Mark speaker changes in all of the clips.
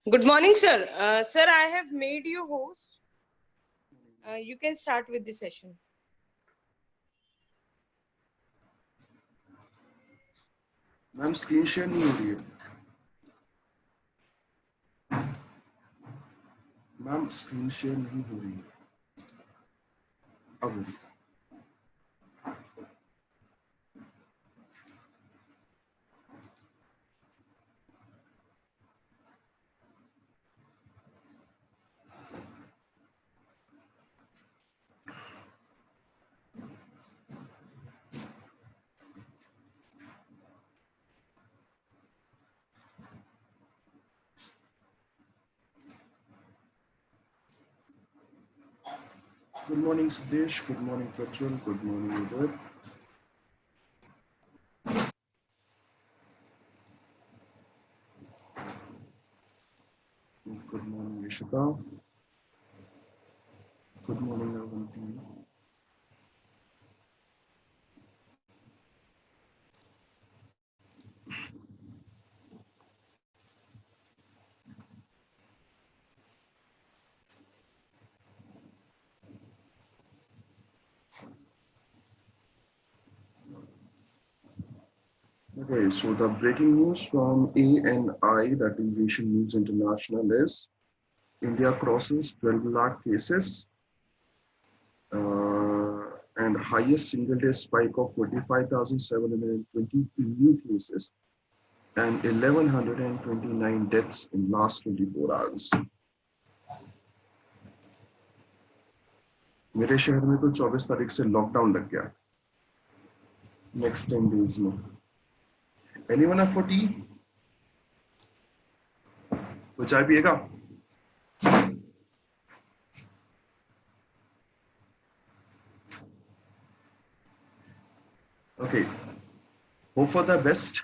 Speaker 1: Good morning, sir. Sir, I have made you host. You can start with the session.
Speaker 2: Ma'am screen share नहीं हो रही है। Ma'am screen share नहीं हो रही है। अब हो रही है। Good morning, Siddesh. Good morning, Prajwal. Good morning, Uday. Good morning, Ishita. Good morning, Avanti. Okay, so the breaking news from ANI, that is Asian News International, is India crosses 12 lakh cases and highest single day spike of 45,720 new cases and 1,129 deaths in last 24 hours. मेरे शहर में तो 24 तारीख से lockdown लग गया next 10 days में। Anyone have for tea? तो चाय पिएगा? Okay, hope for the best.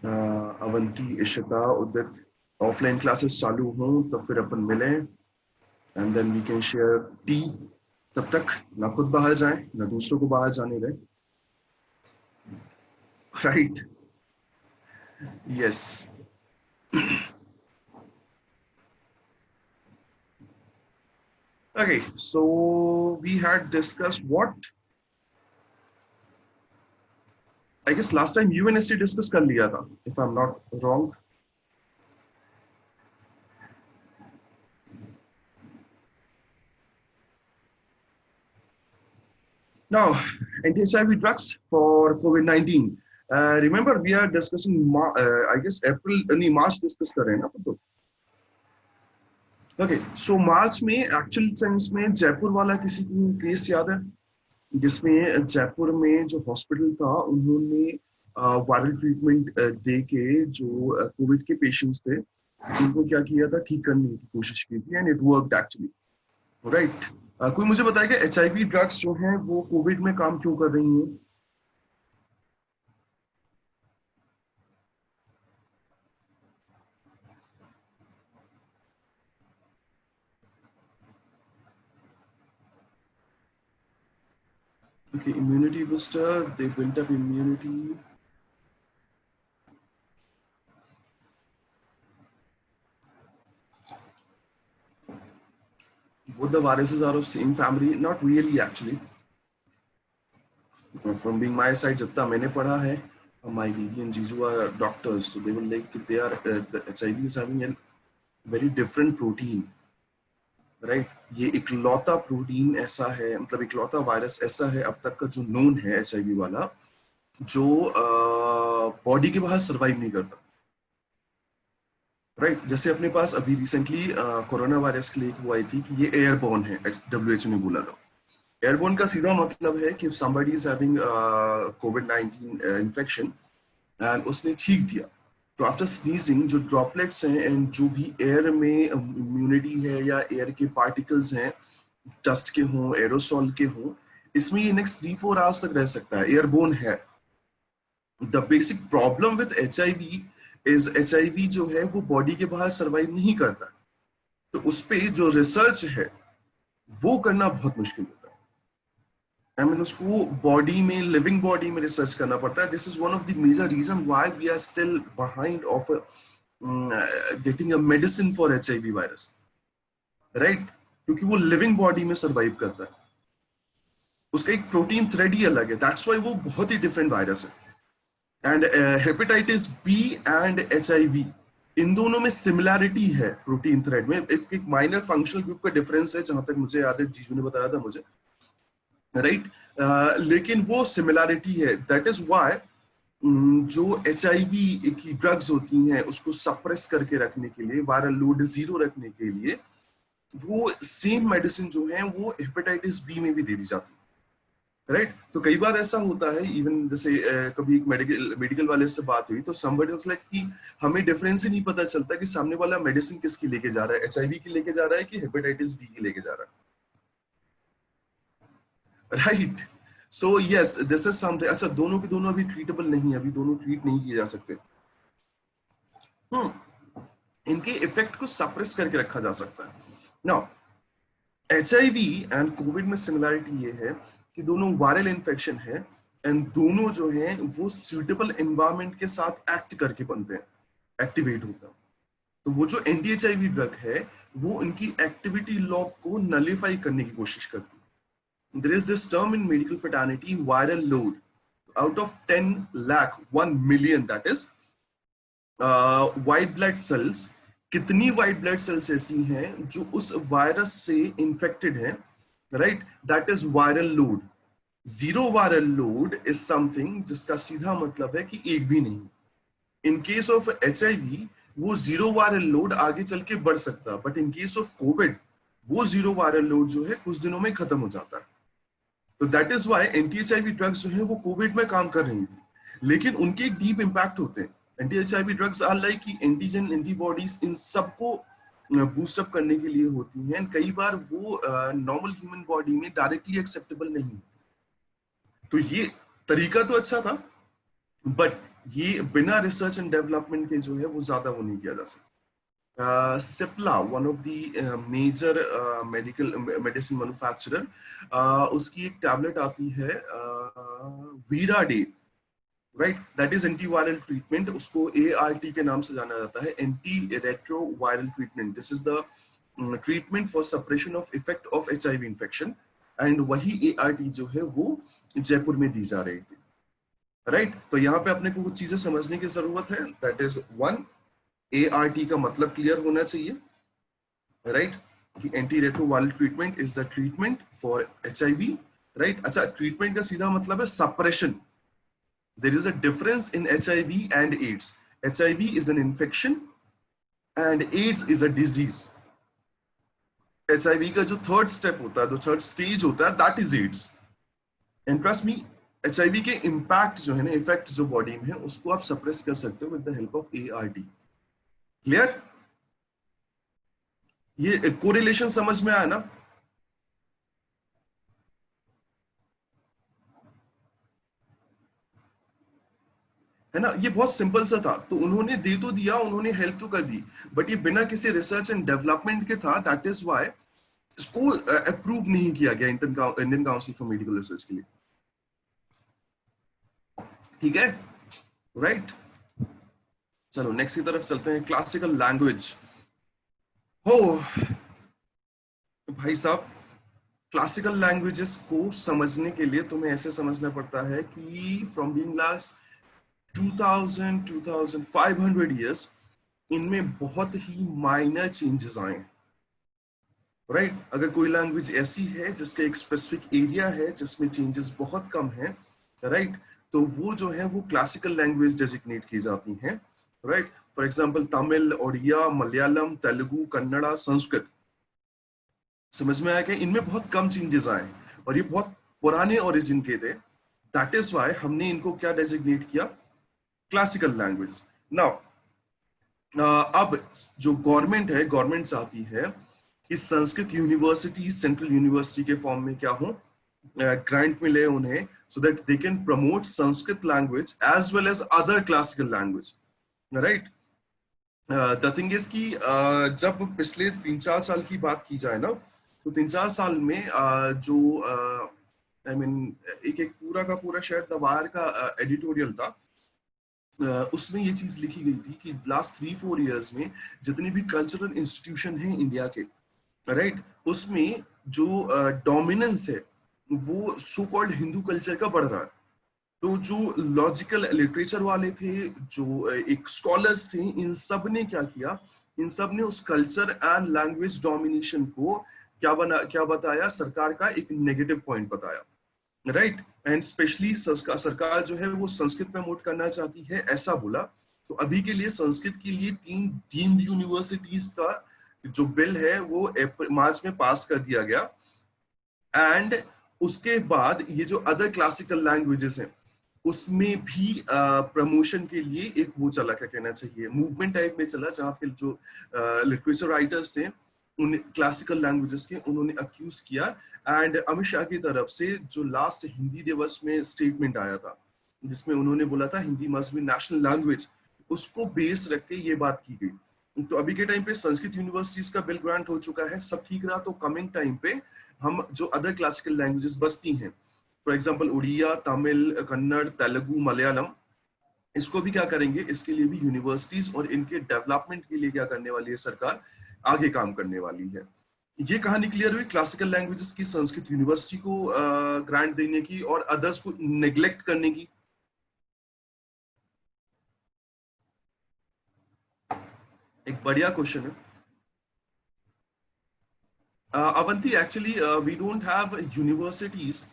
Speaker 2: Avanti, Ishita, Udit, offline classes चालू हों तो फिर अपन मिलें and then we can share tea. तब तक ना खुद बाहर जाएं ना दूसरों को बाहर जाने दें, right? Yes. Okay, so we had discussed what I guess last time UNSC discuss कर लिया था, if I'm not wrong. Now, anti-HIV drugs for COVID-19. Remember, we are discussing, I guess, April, नहीं, March discuss कर रहे हैं ना तो. Okay, so March में actual sense में जयपुर वाला किसी को केस याद है? जिसमें जयपुर में जो हॉस्पिटल था उन्होंने वायरल ट्रीटमेंट दे के जो कोविड के पेशेंट्स थे उनको क्या किया था, ठीक करने की कोशिश की थी and it worked actually, right? कोई मुझे बताएगा HIV ड्रग्स जो हैं वो कोविड में काम क्यों कर रही हैं? Okay, immunity booster, they built up immunity. Both the viruses are of same family, not really actually. From being my side, जितना मैंने पढ़ा है, my didi and Jiju are doctors, so they were like they are the HIV is having a very different protein, right? ये इकलौता protein ऐसा है, मतलब इकलौता वायरस ऐसा है अब तक का जो नोन है HIV वाला, जो बॉडी के बाहर सर्वाइव नहीं करता, राइट? जैसे अपने पास अभी रिसेंटली कोरोना वायरस के लिए एक वो आई थी कि ये एयरबोर्न है, WHO ने बोला था। एयरबोर्न का सीधा मतलब है कि somebody is having COVID-19 infection and उसने छींक दिया तो आफ्टर स्नीजिंग जो ड्रॉपलेट्स हैं एंड जो भी एयर में इम्यूनिटी है या एयर के पार्टिकल्स हैं, डस्ट के हों, एरोसॉल के हों, इसमें ये नेक्स्ट 3-4 आवर्स तक रह सकता है, एयरबोर्न है। The basic problem with HIV is HIV जो है वो बॉडी के बाहर सर्वाइव नहीं करता, तो उस पर जो रिसर्च है वो करना बहुत मुश्किल होता है। I mean, उसको बॉडी में, लिविंग बॉडी में रिसर्च करना पड़ता है। This is one of the major reason why we are still behind of getting a medicine for HIV virus, right, क्योंकि वो लिविंग बॉडी में सर्वाइव करता है, उसका एक प्रोटीन थ्रेड ही अलग है, दैट्स व्हाई वो बहुत ही डिफरेंट वायरस है। And hepatitis B and HIV, इन दोनों में सिमिलैरिटी है प्रोटीन थ्रेड में, एक माइनर फंक्शनल ग्रुप का डिफरेंस है जहां तक मुझे याद है, जीजू ने बताया था मुझे, राइट। लेकिन वो सिमिलैरिटी है, दैट इज व्हाई जो HIV की ड्रग्स होती हैं उसको सप्रेस करके रखने के लिए, वायरल लोड जीरो रखने के लिए, वो सेम मेडिसिन जो है वो हेपेटाइटिस बी में भी दे दी जाती है, राइट। तो कई बार ऐसा होता है, इवन जैसे कभी एक मेडिकल वाले से बात हुई तो समबडी वाज लाइक कि हमें डिफरेंस ही नहीं पता चलता कि सामने वाला मेडिसिन किसकी लेके जा रहा है, HIV की लेके जा रहा है कि हेपेटाइटिस बी की लेके जा रहा है, right. So yes, this is something. अच्छा, दोनों के दोनों अभी ट्रीटेबल नहीं है, अभी दोनों ट्रीट नहीं किए जा सकते। इनके इफेक्ट को सप्रेस करके रखा जा सकता है। नाउ HIV एंड कोविड में सिमिलरिटी ये है कि दोनों वायरल इन्फेक्शन है, एंड दोनों जो है वो सूटेबल एनवायरनमेंट के साथ एक्ट करके बनते हैं, एक्टिवेट होता है। तो वो जो एंटी-HIV ड्रग है वो उनकी एक्टिविटी लॉग को नलिफाई करने की कोशिश करती है। There is this term in medical fraternity, viral load. Out of 10 lakh 1 million, that is white blood cells, कितनी व्हाइट ब्लड सेल्स ऐसी हैं जो उस वायरस से इंफेक्टेड हैं, right, that is viral load. Zero viral load is something जिसका सीधा मतलब है कि एक भी नहीं। इन केस ऑफ HIV वो जीरो वायरल लोड आगे चल के बढ़ सकता है, but in case of Covid वो जीरो वायरल लोड जो है कुछ दिनों में खत्म हो जाता है। तो दैट इज व्हाई एंटी-HIV ड्रग्स जो है वो कोविड में काम कर रही थी, लेकिन उनके एक डीप इंपैक्ट होते हैं। एंटी-HIV ड्रग्स आर लाइक कि एंटीजन, एंटीबॉडीज, इन सबको बूस्ट अप करने के लिए होती हैं, कई बार वो नॉर्मल ह्यूमन बॉडी में डायरेक्टली एक्सेप्टेबल नहीं होती। तो ये तरीका तो अच्छा था, बट ये बिना रिसर्च एंड डेवलपमेंट के जो है वो ज्यादा वो नहीं किया जा सकता। Cipla, one of the major medical medicine manufacturer, उसकी एक टैबलेट आती है Viraday, right, that is antiviral treatment, उसको ART के नाम से जाना जाता है, anti retroviral treatment. This is the treatment for suppression of effect of HIV infection, and वही ART जो है वो जयपुर में दी जा रही थी, राइट। तो यहाँ पे अपने को कुछ चीजें समझने की जरूरत है, दैट इज वन, ART का मतलब क्लियर होना चाहिए, राइट, कि anti retroviral treatment is the treatment for HIV, right. अच्छा, ट्रीटमेंट का सीधा मतलब है suppression. There is a difference in HIV and AIDS। HIV is an infection and AIDS is a disease. HIV का जो थर्ड स्टेप होता है, जो थर्ड स्टेज होता है, that is AIDS। And trust me, HIV के इम्पैक्ट जो है ना, इफेक्ट जो बॉडी में है, उसको आप सप्रेस कर सकते हो with the help of ART। Clear? ये कोरिलेशन समझ में आया ना? है ना, ये बहुत सिंपल सा था। तो उन्होंने दे तो दिया, उन्होंने हेल्प तो कर दी, बट ये बिना किसी रिसर्च एंड डेवलपमेंट के था, दैट इज व्हाई इसको अप्रूव नहीं किया गया Indian council for medical research के लिए। ठीक है, राइट। चलो नेक्स्ट की तरफ चलते हैं, क्लासिकल लैंग्वेज। हो भाई साहब, क्लासिकल लैंग्वेजेस को समझने के लिए तुम्हें ऐसे समझना पड़ता है कि फ्रॉम बीइंग लास्ट 2000 2500 years, इनमें बहुत ही माइनर चेंजेस आए, राइट। अगर कोई लैंग्वेज ऐसी है जिसका एक स्पेसिफिक एरिया है जिसमें चेंजेस बहुत कम है, राइट, तो वो जो है वो क्लासिकल लैंग्वेज डेजिग्नेट की जाती हैं, right. For example Tamil, Odia, Malayalam, Telugu, Kannada, Sanskrit. समझ में आया कि इनमें बहुत कम चेंजेस आए और ये बहुत पुराने ओरिजिन के थे, दैट इज व्हाई हमने इनको क्या डेजिग्नेट किया, क्लासिकल लैंग्वेज। नाउ अब जो गवर्नमेंट है, गवर्नमेंट चाहती है कि संस्कृत यूनिवर्सिटी सेंट्रल यूनिवर्सिटी के फॉर्म में क्या हो, ग्रांट मिले उन्हें, so that they can promote Sanskrit language as well as other classical language, right. The thing is कि जब पिछले 3-4 साल की बात की जाए ना, तो 3-4 साल में जो आई मीन एक पूरा का पूरा शायद द वायर का एडिटोरियल था, उसमें ये चीज लिखी गई थी कि लास्ट 3-4 इयर्स में जितनी भी कल्चरल इंस्टीट्यूशन है इंडिया के, राइट, उसमें जो डोमिनेंस है वो सो कॉल्ड हिंदू कल्चर का बढ़ रहा है। तो जो लॉजिकल लिटरेचर वाले थे, जो एक स्कॉलर्स थे, इन सब ने क्या किया, इन सब ने उस कल्चर एंड लैंग्वेज डोमिनेशन को क्या बताया, सरकार का एक नेगेटिव पॉइंट बताया, राइट। एंड स्पेशली सरकार जो है वो संस्कृत प्रमोट करना चाहती है, ऐसा बोला। तो अभी के लिए संस्कृत के लिए 3 डीम्ड यूनिवर्सिटीज का जो बिल है वो मार्च में पास कर दिया गया। एंड उसके बाद ये जो अदर क्लासिकल लैंग्वेजेस हैं उसमें भी प्रमोशन के लिए एक वो चला, क्या कहना चाहिए, मूवमेंट टाइप में चला, जहाँ पे जो लिटरेचर राइटर्स थे उन क्लासिकल लैंग्वेजेस के उन्होंने अक्यूज किया। एंड अमित शाह की तरफ से जो लास्ट हिंदी दिवस में स्टेटमेंट आया था जिसमें उन्होंने बोला था Hindi must be national language, उसको बेस रख के ये बात की गई। तो अभी के टाइम पे संस्कृत यूनिवर्सिटीज का बिल ग्रांट हो चुका है, सब ठीक रहा तो कमिंग टाइम पे हम जो अदर क्लासिकल लैंग्वेजेस बचती हैं, फॉर एग्जाम्पल उड़िया, तमिल, कन्नड़, तेलुगु, मलयालम, इसको भी क्या करेंगे, इसके लिए भी यूनिवर्सिटीज और इनके डेवलपमेंट के लिए क्या करने वाली है सरकार, आगे काम करने वाली है। ये कहानी क्लियर हुई क्लासिकल लैंग्वेजेस की संस्कृत यूनिवर्सिटी को ग्रांट देने की और अदर्स को नेग्लेक्ट करने की। एक बढ़िया क्वेश्चन है Avanti. Actually we don't have universities,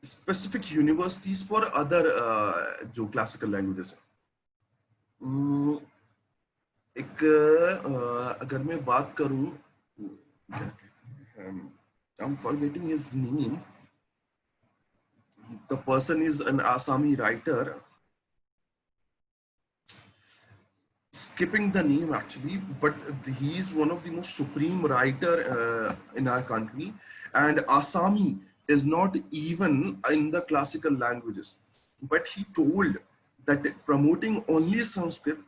Speaker 2: specific universities for other जो क्लासिकल लैंग्वेजेस है। एक अगर मैं बात करूं, क्या कहते हैं, I'm forgetting his name. The person is an Assami writer. Skipping the name actually, but he is one of the most supreme writer in our country. And Assami is not even in the classical languages, but he told that promoting only Sanskrit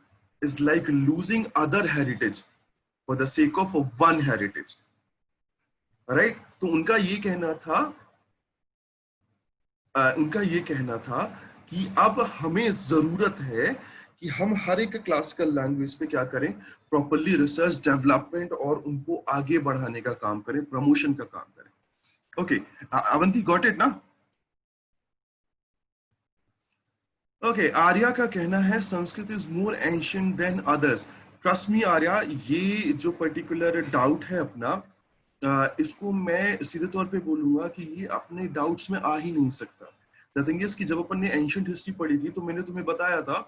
Speaker 2: is like losing other heritage for the sake of one heritage, right? तो उनका ये कहना था कि अब हमें जरूरत है कि हम हर एक क्लासिकल लैंग्वेज पे क्या करें, प्रॉपरली रिसर्च डेवलपमेंट और उनको आगे बढ़ाने का काम करें, प्रमोशन का काम करें। ओके, अवंती गॉट इट ना? ओके, आर्या का कहना है Sanskrit is more ancient than others. Trust me Arya, ये जो पर्टिकुलर डाउट है अपना, इसको मैं सीधे तौर पे बोलूंगा कि ये अपने डाउट्स में आ ही नहीं सकता। द थिंग इज कि जब अपन ने एंशियंट हिस्ट्री पढ़ी थी तो मैंने तुम्हें बताया था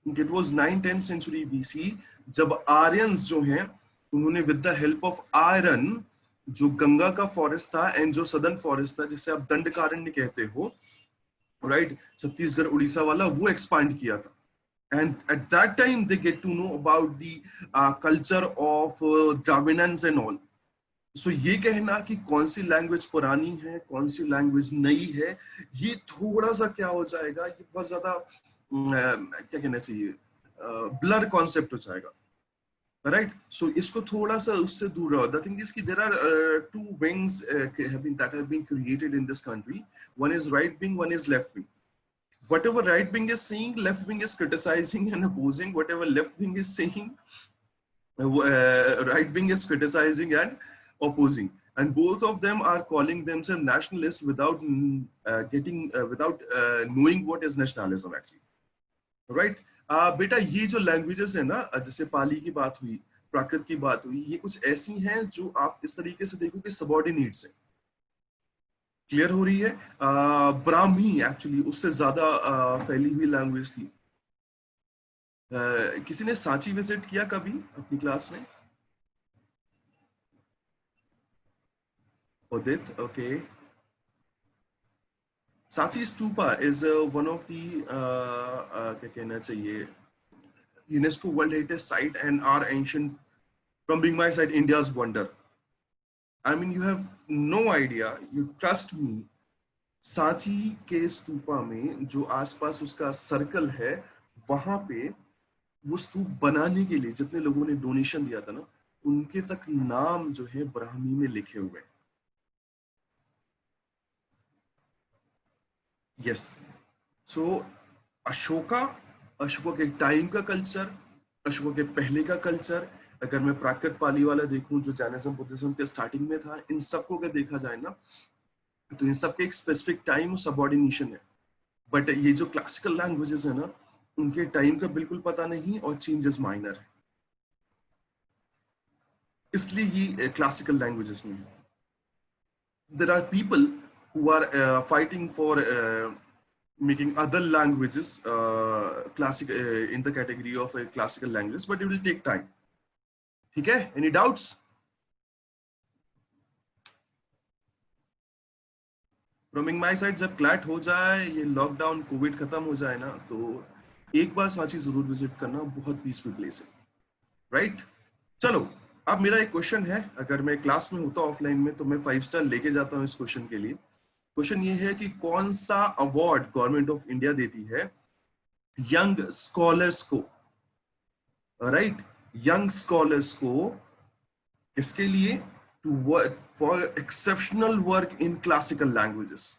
Speaker 2: कि इट वाज 9-10 सेंचुरी बीसी, जब आर्यंस जो हैं उन्होंने with the help of iron जो गंगा का फॉरेस्ट था एंड जो सदर्न फॉरेस्ट था जिसे आप दंडकारण्य कहते हो, राइट, छत्तीसगढ़ उड़ीसा वाला, वो एक्सपांड किया था। And at that time they get to know about the culture of dominance and all. So ये कहना कि कौन सी लैंग्वेज पुरानी है कौन सी लैंग्वेज नई है, ये थोड़ा सा क्या हो जाएगा, ये बहुत ज्यादा क्या कहना चाहिए, ब्लर कॉन्सेप्ट हो जाएगा, राइट। सो इसको थोड़ा सा उससे दूर रहो। द थिंग इज कि there are two wings that have been created in this country. One is right wing, one is left wing. Whatever right wing is saying, left wing is criticizing and opposing. Whatever left wing is saying, right wing is criticizing and opposing. And both of them are calling themselves nationalists without without knowing what is nationalism actually, right? बेटा ये जो languages है ना, जैसे पाली की बात हुई, प्राकृत की बात हुई, ये कुछ ऐसी हैं जो आप इस तरीके से देखो कि सबऑर्डिनेट्स है। क्लियर हो रही है? ब्राह्मी एक्चुअली उससे ज्यादा फैली हुई लैंग्वेज थी। किसी ने सांची विजिट किया कभी अपनी क्लास में? Udit, okay. Sanchi stupa is one of the क्या कहना चाहिए, UNESCO world heritage site and are ancient, from being my side, India's wonder. I mean, you have no idea, you trust me, Sanchi के स्तूपा में जो आसपास उसका सर्कल है, वहां पे वो स्तूप बनाने के लिए जितने लोगों ने डोनेशन दिया था ना, उनके तक नाम जो है ब्राह्मी में लिखे हुए हैं। यस, सो अशोका अशोकों के टाइम का कल्चर, अशोकों के पहले का कल्चर, अगर मैं प्राकृत पाली वाला देखूं जो जैनिज्म बुद्धिज्म के स्टार्टिंग में था, इन सबको अगर देखा जाए ना तो इन सबके एक स्पेसिफिक टाइम सबऑर्डिनेशन है। बट ये जो क्लासिकल लैंग्वेजेस है ना, उनके टाइम का बिल्कुल पता नहीं और चेंजेस माइनर है, इसलिए ये क्लासिकल लैंग्वेजेस में है। There are people who are fighting for making other languages classic in the category of a classical language, but it will take time. ठीक है? Any doubts? From my side जब CLAT हो जाए, ये lockdown Covid खत्म हो जाए ना, तो एक बार सांची जरूर विजिट करना, बहुत पीसफुल प्लेस है, राइट? चलो, अब मेरा एक क्वेश्चन है, अगर मैं क्लास में होता ऑफलाइन में तो मैं 5 स्टार लेके जाता हूँ इस क्वेश्चन के लिए। क्वेश्चन ये है कि कौन सा अवार्ड गवर्नमेंट ऑफ इंडिया देती है यंग स्कॉलर्स को, राइट? यंग स्कॉलर्स को किसके लिए? To work for exceptional work in classical languages.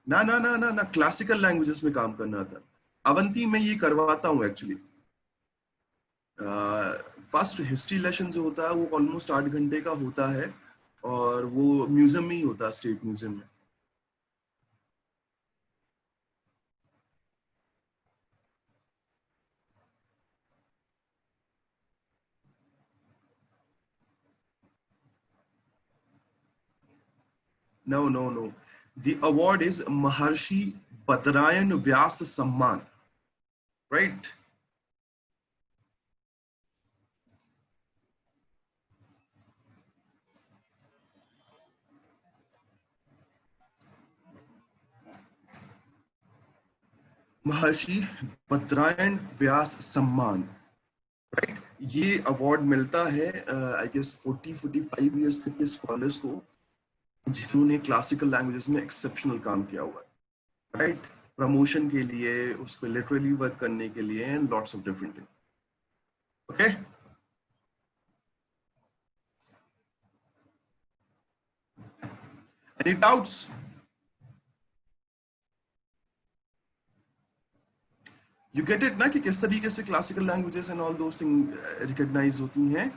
Speaker 2: ना ना ना ना ना, क्लासिकल लैंग्वेजेस में काम करना था। अवंती में ये करवाता हूँ एक्चुअली। फर्स्ट हिस्ट्री लेसन जो होता है वो ऑलमोस्ट 8 घंटे का होता है, और वो म्यूजियम में ही होता है, स्टेट म्यूजियम में। No no no, the award is Maharshi Badarayan व्यास सम्मान, राइट? महर्षि बदरायन व्यास सम्मान, राइट? ये अवार्ड मिलता है आई गेस 40-45 इयर्स तक के स्कॉलर्स को जिन्होंने क्लासिकल लैंग्वेजेस में एक्सेप्शनल काम किया हुआ है, राइट? प्रमोशन के लिए, उस पर लिटरली वर्क करने के लिए, and lots of different thing. Okay, any doubts? You get it ना कि किस तरीके से classical languages and all those thing recognise होती हैं।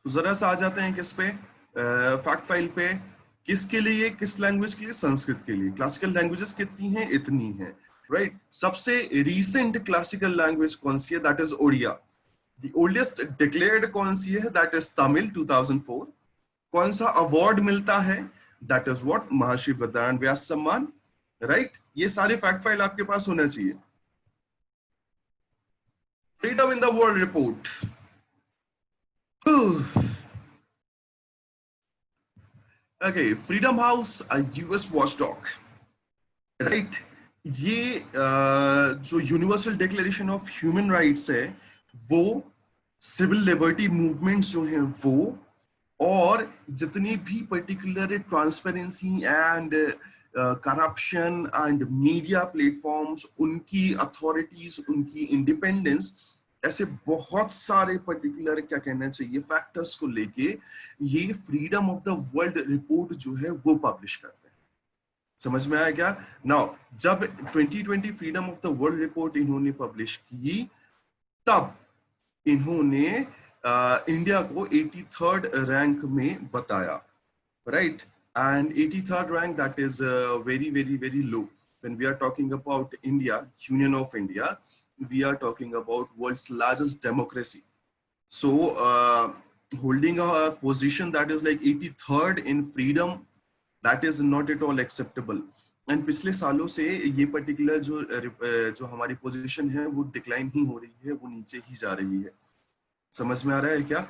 Speaker 2: तो जरा सा आ जाते हैं किस पे, फैक्ट फाइल पे। किसके लिए, किस लैंग्वेज के लिए? संस्कृत के लिए। क्लासिकल लैंग्वेजेस कितनी हैं? इतनी हैं, राइट? सबसे रीसेंट क्लासिकल लैंग्वेज कौन सी है? That is Odia. The oldest declared कौन सी है? That is Tamil, 2004। कौन सा अवार्ड मिलता है? दैट इज व्हाट, महर्षि बदरायन व्यास सम्मान, राइट? ये सारे फैक्ट फाइल आपके पास होना चाहिए। Freedom in the world report, okay, freedom house, US watchdog, right? ये जो universal declaration of human rights है, वो सिविल लिबर्टी मूवमेंट्स जो हैं वो, और जितनी भी particular transparency and corruption and media platforms, उनकी अथॉरिटीज, उनकी इंडिपेंडेंस, ऐसे बहुत सारे पर्टिकुलर क्या कहना चाहिए फैक्टर्स को लेके ये freedom of the world report जो है वो पब्लिश करते हैं। समझ में आया क्या? नाउ जब 2020 freedom of the world report इन्होंने पब्लिश की, तब इन्होंने इंडिया को 83rd रैंक में बताया, right? And 83rd rank, that is very very very low when we are talking about India, Union of India, we are talking about world's largest democracy. So holding a position that is like 83rd in freedom, that is not at all acceptable. And पिछले सालों से ये particular जो हमारी position है वो decline ही हो रही है, वो नीचे ही जा रही है। समझ में आ रहा है क्या?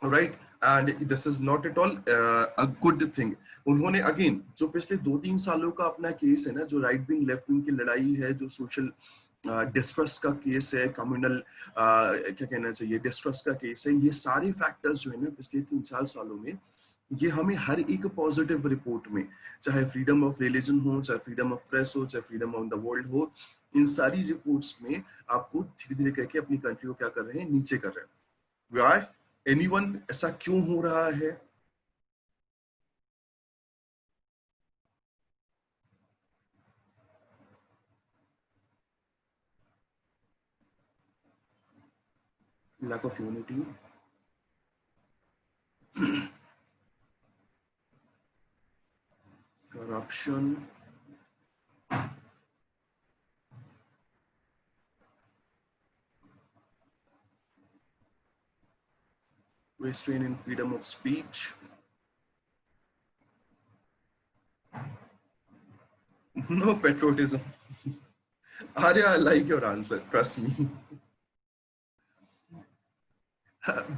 Speaker 2: Right, and this is not at all a good thing. उन्होंने अगेन जो पिछले 2-3 सालों का अपना केस है ना, जो राइट विंग लेफ्ट विंग की लड़ाई है, जो सोशल डिस्ट्रस्ट का केस है, कम्युनल क्या कहना चाहिए डिस्ट्रस्ट का केस है, ये सारे फैक्टर्स जो है ना पिछले 3-4 सालों में ये हमें हर एक पॉजिटिव रिपोर्ट में, चाहे फ्रीडम ऑफ रिलीजन हो, चाहे फ्रीडम ऑफ प्रेस हो, चाहे फ्रीडम ऑफ द वर्ल्ड हो, इन सारी रिपोर्ट्स में आपको धीरे धीरे करके अपनी कंट्री को क्या कर रहे हैं, नीचे कर रहे हैं। व्हाई? एनीवन? ऐसा क्यों हो रहा है? lack of unity, corruption, restraint in freedom of speech, no patriotism. Arya, I like your answer, trust me.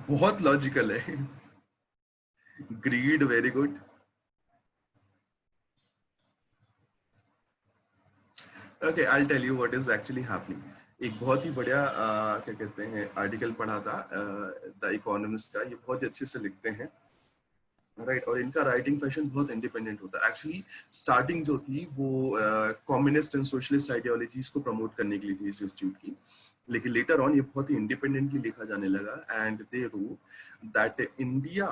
Speaker 2: बहुत लॉजिकल है. Greed, very good. Okay, I'll tell you what is actually happening. एक बहुत ही बढ़िया क्या कहते हैं आर्टिकल पढ़ा था द इकोनॉमिस्ट का. ये बहुत ही अच्छे से लिखते हैं, राइट, और इनका राइटिंग फैशन बहुत इंडिपेंडेंट होता है. एक्चुअली स्टार्टिंग जो थी वो कम्युनिस्ट एंड सोशलिस्ट आइडियोलॉजीज को प्रमोट करने के लिए थी इस इंस्टीट्यूट की, लेकिन लेटर ऑन ये बहुत ही इंडिपेंडेंटली लिखा जाने लगा. And they wrote that India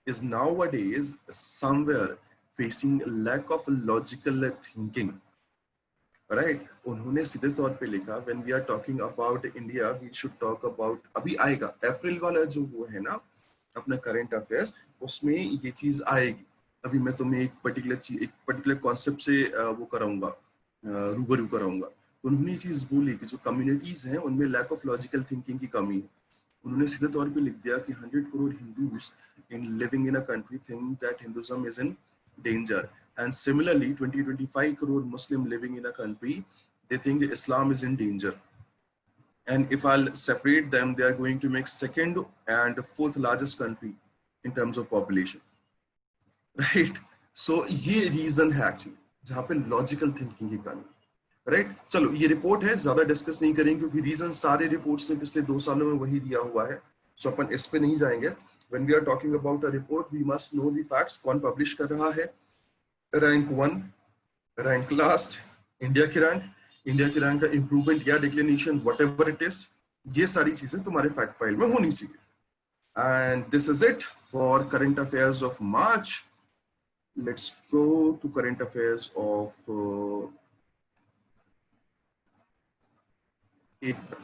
Speaker 2: is nowadays somewhere facing lack of logical thinking, right. उन्होंने सीधे तौर पे लिखा when we are talking about India we should talk about, अभी आएगा अप्रैल वाला जो वो है ना अपना करंट अफेयर्स, उसमें ये चीज आएगी. अभी मैं तुम्हें एक पर्टिकुलर चीज, एक पर्टिकुलर कॉन्सेप्ट से वो कराऊंगा, रूबरू कराऊंगा. उन्होंने ये चीज बोली कि जो कम्युनिटीज हैं उनमें लैक ऑफ लॉजिकल थिंकिंग की कमी है. उन्होंने सीधे तौर पे लिख दिया कि 100 crore Hindus in living in a country think that Hinduism is in danger, and similarly 20-25 crore Muslim living in a country, they think Islam is in danger, and if I'll separate them they are going to make second and fourth largest country in terms of population, right. So ये reason है actually जहाँ पे logical thinking की कमी, right. चलो ये report है, ज्यादा डिस्कस नहीं करेंगे क्योंकि रीजन सारे रिपोर्ट्स ने पिछले 2 सालों में वही दिया हुआ है, सो अपन इस पे नहीं जाएंगे. When we are talking about a report we must know the facts. कौन पब्लिश कर रहा है, रैंक 1, रैंक लास्ट, इंडिया की रैंक का इंप्रूवमेंट या declination whatever it is, ये सारी चीजें तुम्हारे फैक्ट फाइल में होनी चाहिए. And this is it for current affairs of March. Let's go to current affairs of April.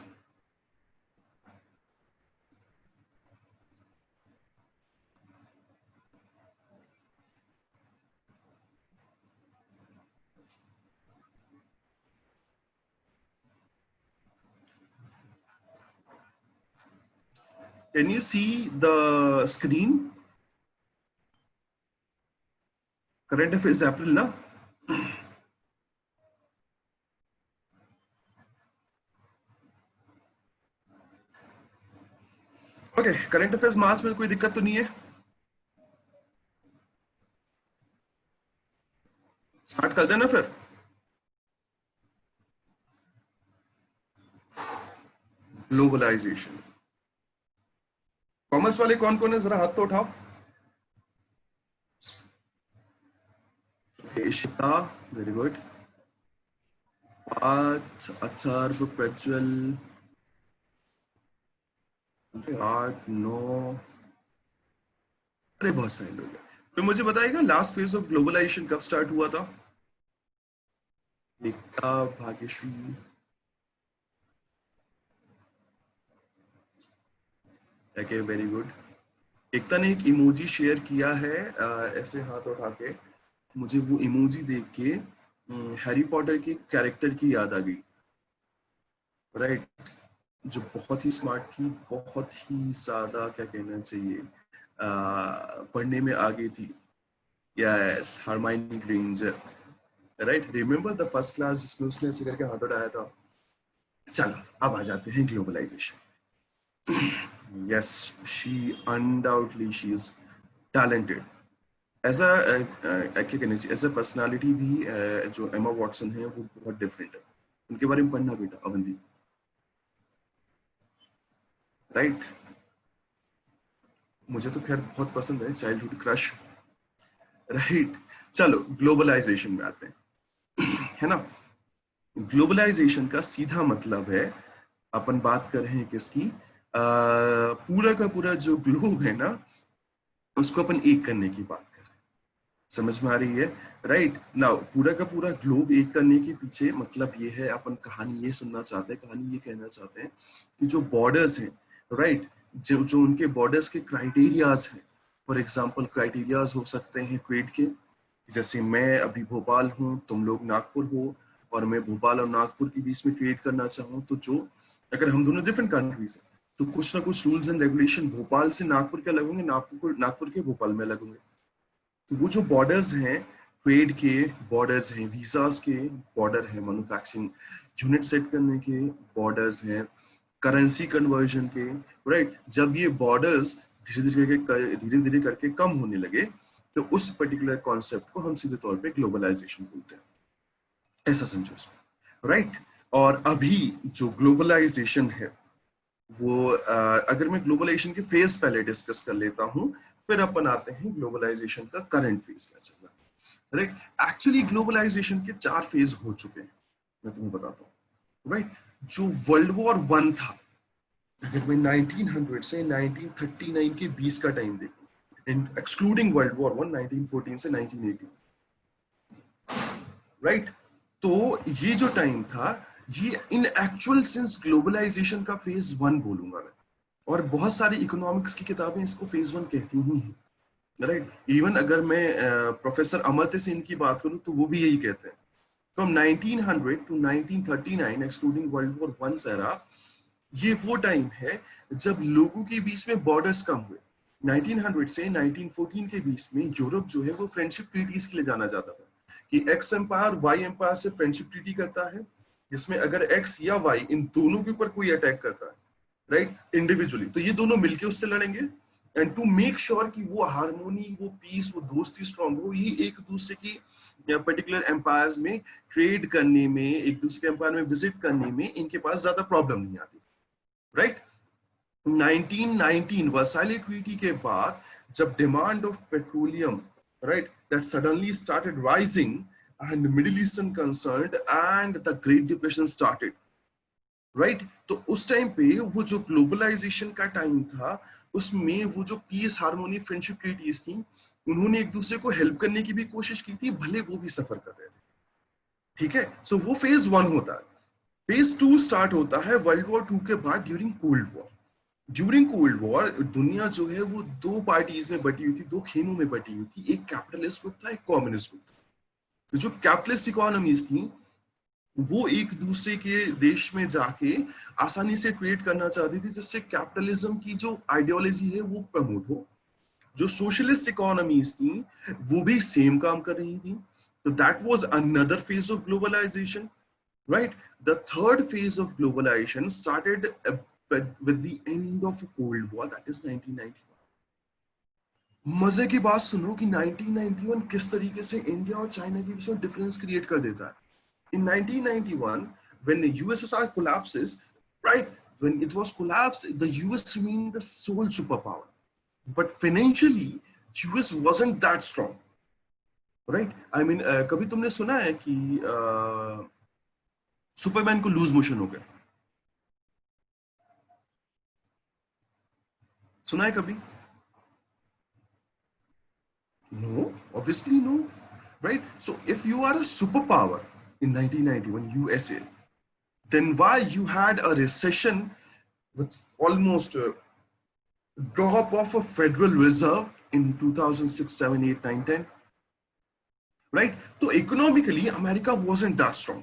Speaker 2: Can you see the screen? Current affairs April na? Okay, current affairs मार्च में कोई दिक्कत तो नहीं है? स्टार्ट कर देना फिर. ग्लोबलाइजेशन. कॉमर्स वाले कौन कौन है जरा हाथ तो उठाओ. Ishita, very good. पार्थ, अथर्व, प्रज्वल, 8, 9, अरे बहुत सारे लोग हैं. तो मुझे बताइएगा लास्ट फेज ऑफ ग्लोबलाइजेशन कब स्टार्ट हुआ था? एकता, भाग्यश्री, ओके वेरी गुड. एकता ने एक इमोजी शेयर किया है ऐसे हाथ उठा के. मुझे वो इमोजी देख के हैरी पॉटर के कैरेक्टर की याद आ गई, राइट, जो बहुत ही स्मार्ट थी, बहुत ही ज्यादा क्या कहना चाहिए पढ़ने में आगे थी. Yes, Hermione Granger, right. Remember the first class जिसमें उसने ऐसे करके हाथ उठाया था. चलो अब आ जाते हैं globalisation. yes, she undoubtedly she is talented. ऐसा क्या कहना चाहिए, एज अ पर्सनालिटी भी जो एमा वॉटसन है वो बहुत डिफरेंट है. उनके बारे में पढ़ना बेटा अवंती, राइट. मुझे तो खैर बहुत पसंद है, चाइल्डहुड क्रश. राइट। चलो ग्लोबलाइजेशन में आते हैं, है ना। ग्लोबलाइजेशन का सीधा मतलब है, अपन बात कर रहे हैं किसकी, पूरा का पूरा जो ग्लोब है ना, उसको अपन एक करने की बात कर रहे हैं। समझ में आ रही है? राइट नाउ पूरा का पूरा ग्लोब एक करने के पीछे मतलब ये है, अपन कहानी ये सुनना चाहते हैं, कहानी ये कहना चाहते हैं कि जो बॉर्डर्स हैं, राइट, जो जो उनके बॉर्डर्स के क्राइटेरियाज हैं, फॉर एग्जांपल क्राइटेरियाज हो सकते हैं ट्रेड के, जैसे मैं अभी भोपाल हूँ, तुम लोग नागपुर हो, और मैं भोपाल और नागपुर के बीच में ट्रेड करना चाहूँ, तो जो अगर हम दोनों डिफरेंट कंट्रीज हैं तो कुछ ना कुछ रूल्स एंड रेगुलेशन भोपाल से नागपुर के अलग होंगे, नागपुर के भोपाल में अलग होंगे। तो वो जो बॉर्डर्स हैं, ट्रेड के बॉर्डर्स हैं, वीजास के बॉर्डर हैं, मैन्युफैक्चरिंग यूनिट सेट करने के बॉर्डर्स हैं, करेंसी कन्वर्जन के, राइट। जब ये बॉर्डर्स धीरे धीरे करके कम होने लगे तो उस पर्टिकुलर कॉन्सेप्ट को हम सीधे तौर पे ग्लोबलाइजेशन बोलते हैं, ऐसा समझो उसको, राइट। और अभी जो ग्लोबलाइजेशन है वो अगर मैं ग्लोबलाइजेशन के फेज पहले डिस्कस कर लेता हूं, फिर अपन आते हैं ग्लोबलाइजेशन का करंट फेज क्या चल रहा है, राइट। एक्चुअली ग्लोबलाइजेशन के 4 फेज हो चुके हैं, मैं तुम्हें बताता हूँ, राइट। जो वर्ल्ड वॉर 1 था, अगर मैं 1900 से 1939 के बीच का टाइम देखूं, एक्सक्लूडिंग वर्ल्ड वॉर 1 1914 से 1918, राइट, तो ये जो टाइम था, ये इन एक्चुअल सेंस ग्लोबलाइजेशन का फेज 1 बोलूंगा मैं, और बहुत सारी इकोनॉमिक्स की किताबें इसको फेज 1 कहती ही हैं, राइट। इवन अगर मैं प्रोफेसर अमर्त्य सेन की बात करूं तो वो भी यही कहते हैं, from 1900 to 1939 excluding world war 1 era, ये वो टाइम है जब लोगों के बीच में बॉर्डर्स कम हुए। 1900 से 1914 के बीच में यूरोप जो है वो फ्रेंडशिप ट्रीटीज के लिए जाना जाता था, कि एक्स एम्पायर वाई एम्पायर से फ्रेंडशिप ट्रीटी करता है, जिसमें अगर एक्स या वाई इन दोनों के ऊपर कोई अटैक करता है, राइट, इंडिविजुअली, तो ये दोनों मिलके उससे लड़ेंगे, एंड टू मेक श्योर कि वो हार्मोनी, वो पीस, वो दोस्ती स्ट्रांग हो, ये एक दूसरे की पर्टिकुलर एम्पायर्स में ट्रेड करने में, एक दूसरे के एम्पायर में विजिट करने में इनके पास ज्यादा प्रॉब्लम नहीं आती, राइट। 1919 वर्साइले ट्रीटी के बाद जब demand of petroleum, right, that suddenly started rising, and middle eastern concern and the great depression started, right, तो उस टाइम पे वो जो ग्लोबलाइजेशन का टाइम था, उसमें वो जो पीस, हार्मोनी, फ्रेंडशिप ट्रीटीज थी, उन्होंने एक दूसरे को हेल्प करने की भी कोशिश की थी, भले वो भी सफर कर रहे थे, ठीक है। सो वो फेज 1 होता है। फेज 2 स्टार्ट होता है वर्ल्ड वॉर 2 के बाद, during cold war. During cold war दुनिया जो है वो 2 पार्टीज में बटी हुई थी, 2 खेमों में बटी हुई थी, एक कैपिटलिस्ट ग्रुप था, एक कम्युनिस्ट ग्रुप था। तो जो कैपिटलिस्ट इकोनॉमीज थी वो एक दूसरे के देश में जाके आसानी से ट्रेड करना चाहती थी, जिससे कैपिटलिज्म की जो आइडियोलॉजी है वो प्रमोट हो। जो सोशलिस्ट इकोनॉमीज थी वो भी सेम काम कर रही थी। तो that was another phase of globalisation, right? The third phase of globalization started with the end of Cold War, that is 1991. मजे की बात सुनो कि 1991 किस तरीके से इंडिया और चाइना के बीच में डिफरेंस क्रिएट कर देता है। In 1991, when the USSR collapses, right? When it was collapsed, the US remained the sole superpower, but financially, US wasn't that strong, right? I mean, कभी तुमने सुना है कि सुपरमैन को लूज मोशन हो गया? सुना है कभी? No, obviously no, right? So if you are a superpower in 1991 USA, then why you had a recession with almost a drop of a Federal Reserve in 2006, 7, 8, 9, 10, right? तो economically America wasn't that strong.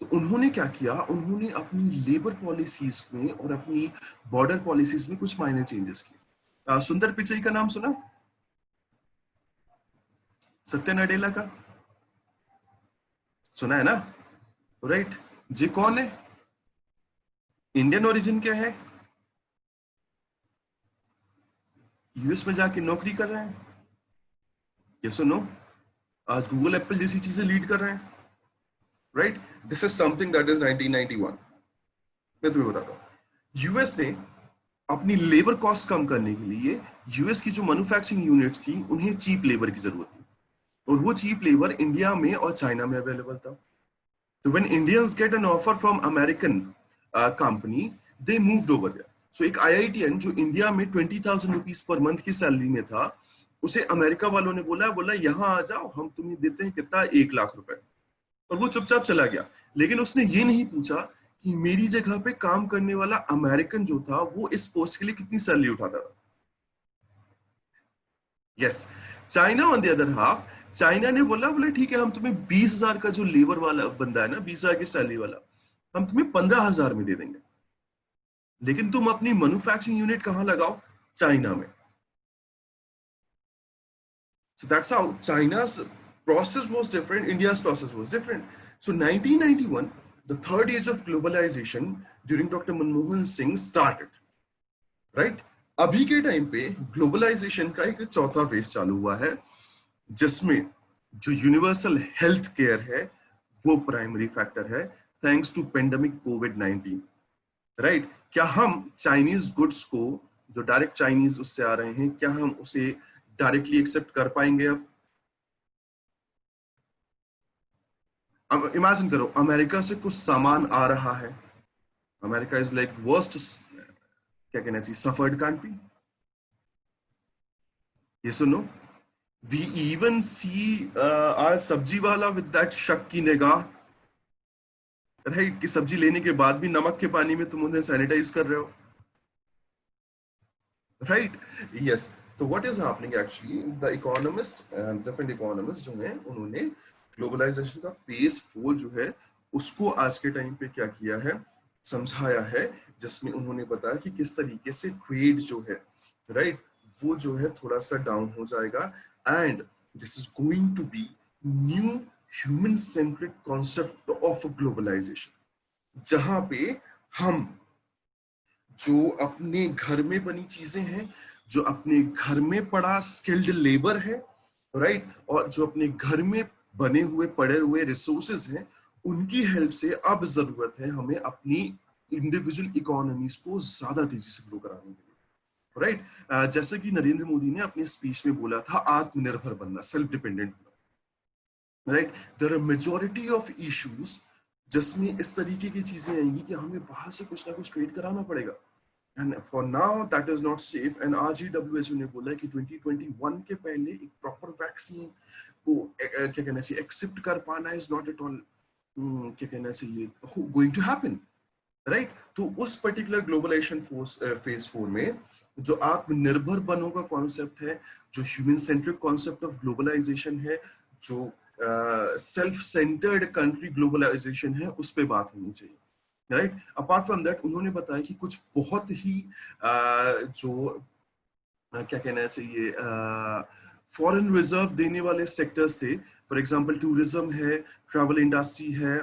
Speaker 2: तो उन्होंने क्या किया, उन्होंने अपनी labour policies में और अपनी बॉर्डर पॉलिसीज में कुछ माइनर चेंजेस किए। सुंदर पिचई का नाम सुना? सत्या नडेला का सुना है ना, राइट। जी कौन है? इंडियन ओरिजिन क्या है, यूएस में जाके नौकरी कर रहे हैं, ये सुनो, आज गूगल एप्पल जैसी चीजें लीड कर रहे हैं, right. This is something that is 1991। मैं तुम्हें बताता हूँ, यूएस ने अपनी लेबर कॉस्ट कम करने के लिए यूएस की जो मैन्युफैक्चरिंग यूनिट्स थी उन्हें चीप लेबर की जरूरत थी, और वो चीप लेबर इंडिया में और चाइना में अवेलेबल था. तो when Indians get an offer from American company, they moved over there. So एक आईआईटीएन जो इंडिया में 20,000 रुपीज पर मंथ की सैलरी में था, उसे अमेरिका वालों ने बोला बोला यहाँ आ जाओ, हम तुम्हें देते हैं कितना, 1 लाख रुपए. और वो चुपचाप चला गया. लेकिन उसने ये नहीं पूछा कि मेरी जगह पे काम करने वाला अमेरिकन जो था वो इस पोस्ट के लिए कितनी सैलरी उठाता था. Yes. China on the other half, China ने बोला बोले ठीक है, हम तुम्हें 20,000 का जो लेबर वाला बंदा है ना, 20,000 की सैलरी वाला, हम तुम्हें 15,000 में दे देंगे, लेकिन तुम अपनी मैन्युफैक्चरिंग यूनिट कहां लगाओ, चाइना में. So that's how China's process was different, India's process was different. So 1991, the third age of globalization during Dr. Manmohan Singh started, right? अभी के टाइम पे ग्लोबलाइजेशन का एक चौथा फेज चालू हुआ है, जिसमें जो यूनिवर्सल हेल्थ केयर है वो प्राइमरी फैक्टर है, थैंक्स टू पेंडेमिक कोविड-19, राइट? क्या हम चाइनीज गुड्स को, जो डायरेक्ट चाइनीज उससे आ रहे हैं, क्या हम उसे डायरेक्टली एक्सेप्ट कर पाएंगे? अब इमेजिन करो, अमेरिका से कुछ सामान आ रहा है, अमेरिका इज लाइक वर्स्ट, क्या कहना चाहिए, सफर्ड कंट्री. ये सुनो, वी इवन सी आर सब्जी वाला विद दैट शक की निगाह, राइट? कि सब्जी लेने के बाद भी नमक के पानी में तुम उन्हें सैनिटाइज कर रहे हो, राइट? यस. तो what is happening actually, the economist, different economist जो हैं, उन्होंने ग्लोबलाइजेशन का फेज 4 जो है उसको आज के टाइम पे क्या किया है, समझाया है, जिसमें उन्होंने बताया कि किस तरीके से ट्रेड जो है, राइट, वो जो है थोड़ा सा डाउन हो जाएगा, and this is going to be new human centric concept of globalisation, जहां पे हम जो अपने घर में बनी चीजें हैं, जो अपने घर में पड़ा स्किल्ड लेबर है, राइट, और जो अपने घर में बने हुए पड़े हुए रिसोर्सेज हैं, उनकी हेल्प से अब जरूरत है हमें अपनी इंडिविजुअल इकोनॉमीज को ज्यादा तेजी से ग्रो कराने के लिए, राइट? जैसे कि नरेंद्र मोदी ने अपने स्पीच में बोला था, आत्मनिर्भर बनना, सेल्फ डिपेंडेंट बनना, right? There are majority of issues जिसमें इस तरीके की चीजें आएंगी कि हमें बाहर से कुछ ना कुछ ट्रेड कराना पड़ेगा, and for now that is not safe. And आज ही डब्ल्यूएचओ ने बोला कि 2021 के पहले एक प्रॉपर वैक्सीन को क्या कहना चाहिए, एक्सेप्ट कर पाना इज नॉट एट ऑल, क्या कहना चाहिए, गोइंग टू हैपन, राइट? तो उस पर्टिकुलर ग्लोबलाइजेशन फेज 4 में जो आत्मनिर्भर बनो का कॉन्सेप्ट है, जो human centric concept of globalisation है, जो सेल्फ सेंटर्ड कंट्री ग्लोबलाइजेशन है, उस पे बात होनी चाहिए, राइट? अपार्ट फ्रॉम दैट उन्होंने बताया कि कुछ बहुत ही जो क्या कहना चाहिए, फॉरेन रिजर्व देने वाले सेक्टर्स थे, फॉर एग्जांपल टूरिज्म है, ट्रैवल इंडस्ट्री है,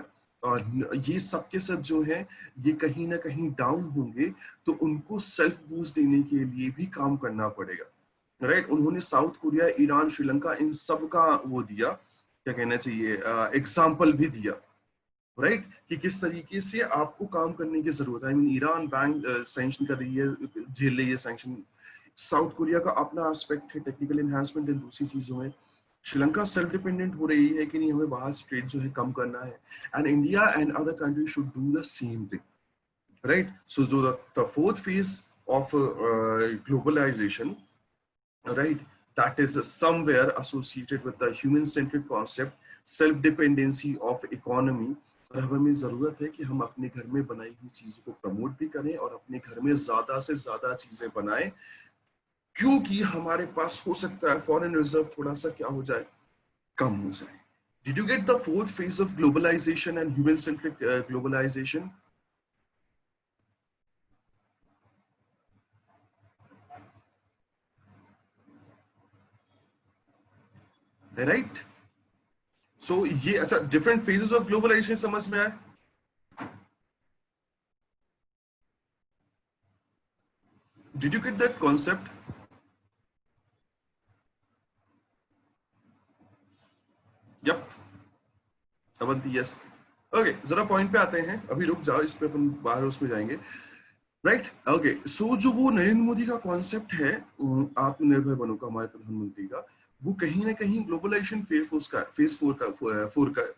Speaker 2: और ये सब के सब जो है ये कहीं ना कहीं डाउन होंगे, तो उनको सेल्फ बूस्ट देने के लिए भी काम करना पड़ेगा, राइट? उन्होंने साउथ कोरिया, ईरान, श्रीलंका, इन सब का वो दिया, क्या कहना चाहिए, एग्जाम्पल भी दिया, राइट? कि किस तरीके से आपको काम करने की जरूरत है. I mean Iran bank sanction कर रही है, झेल रही है सैंक्शन. साउथ कोरिया का अपना एस्पेक्ट है, टेक्निकल एनहांसमेंट इन दूसरी चीजों में. श्रीलंका सेल्फ डिपेंडेंट हो रही है कि नहीं, हमें बाहर से ट्रेड जो है कम करना है, and India and other country should do the same thing, right? So जो the fourth phase of globalisation, right, that is somewhere associated with the human centric concept, self dependency of economy. और हमें जरूरत है कि हम अपने घर में बनाई हुई चीजों को प्रमोट भी करें और अपने घर में ज्यादा से ज्यादा चीजें बनाएं, क्योंकि हमारे पास हो सकता है फॉरेन रिजर्व थोड़ा सा क्या हो जाए, कम हो जाए. Did you get the fourth phase of globalization and human centric globalization? Right? So ये अच्छा different phases of globalization समझ में आए? Did you get that concept? Yep. Avanti, yes. Okay, जरा पॉइंट पे आते हैं, अभी रुक जाओ, इस पे अपन बाहर उसमें जाएंगे. Right, okay. सो जो वो नरेंद्र मोदी का कॉन्सेप्ट है आत्मनिर्भर बनो का, हमारे प्रधानमंत्री का, वो कहीं ना कहीं ग्लोबलाइजेशन फेज फोर का है।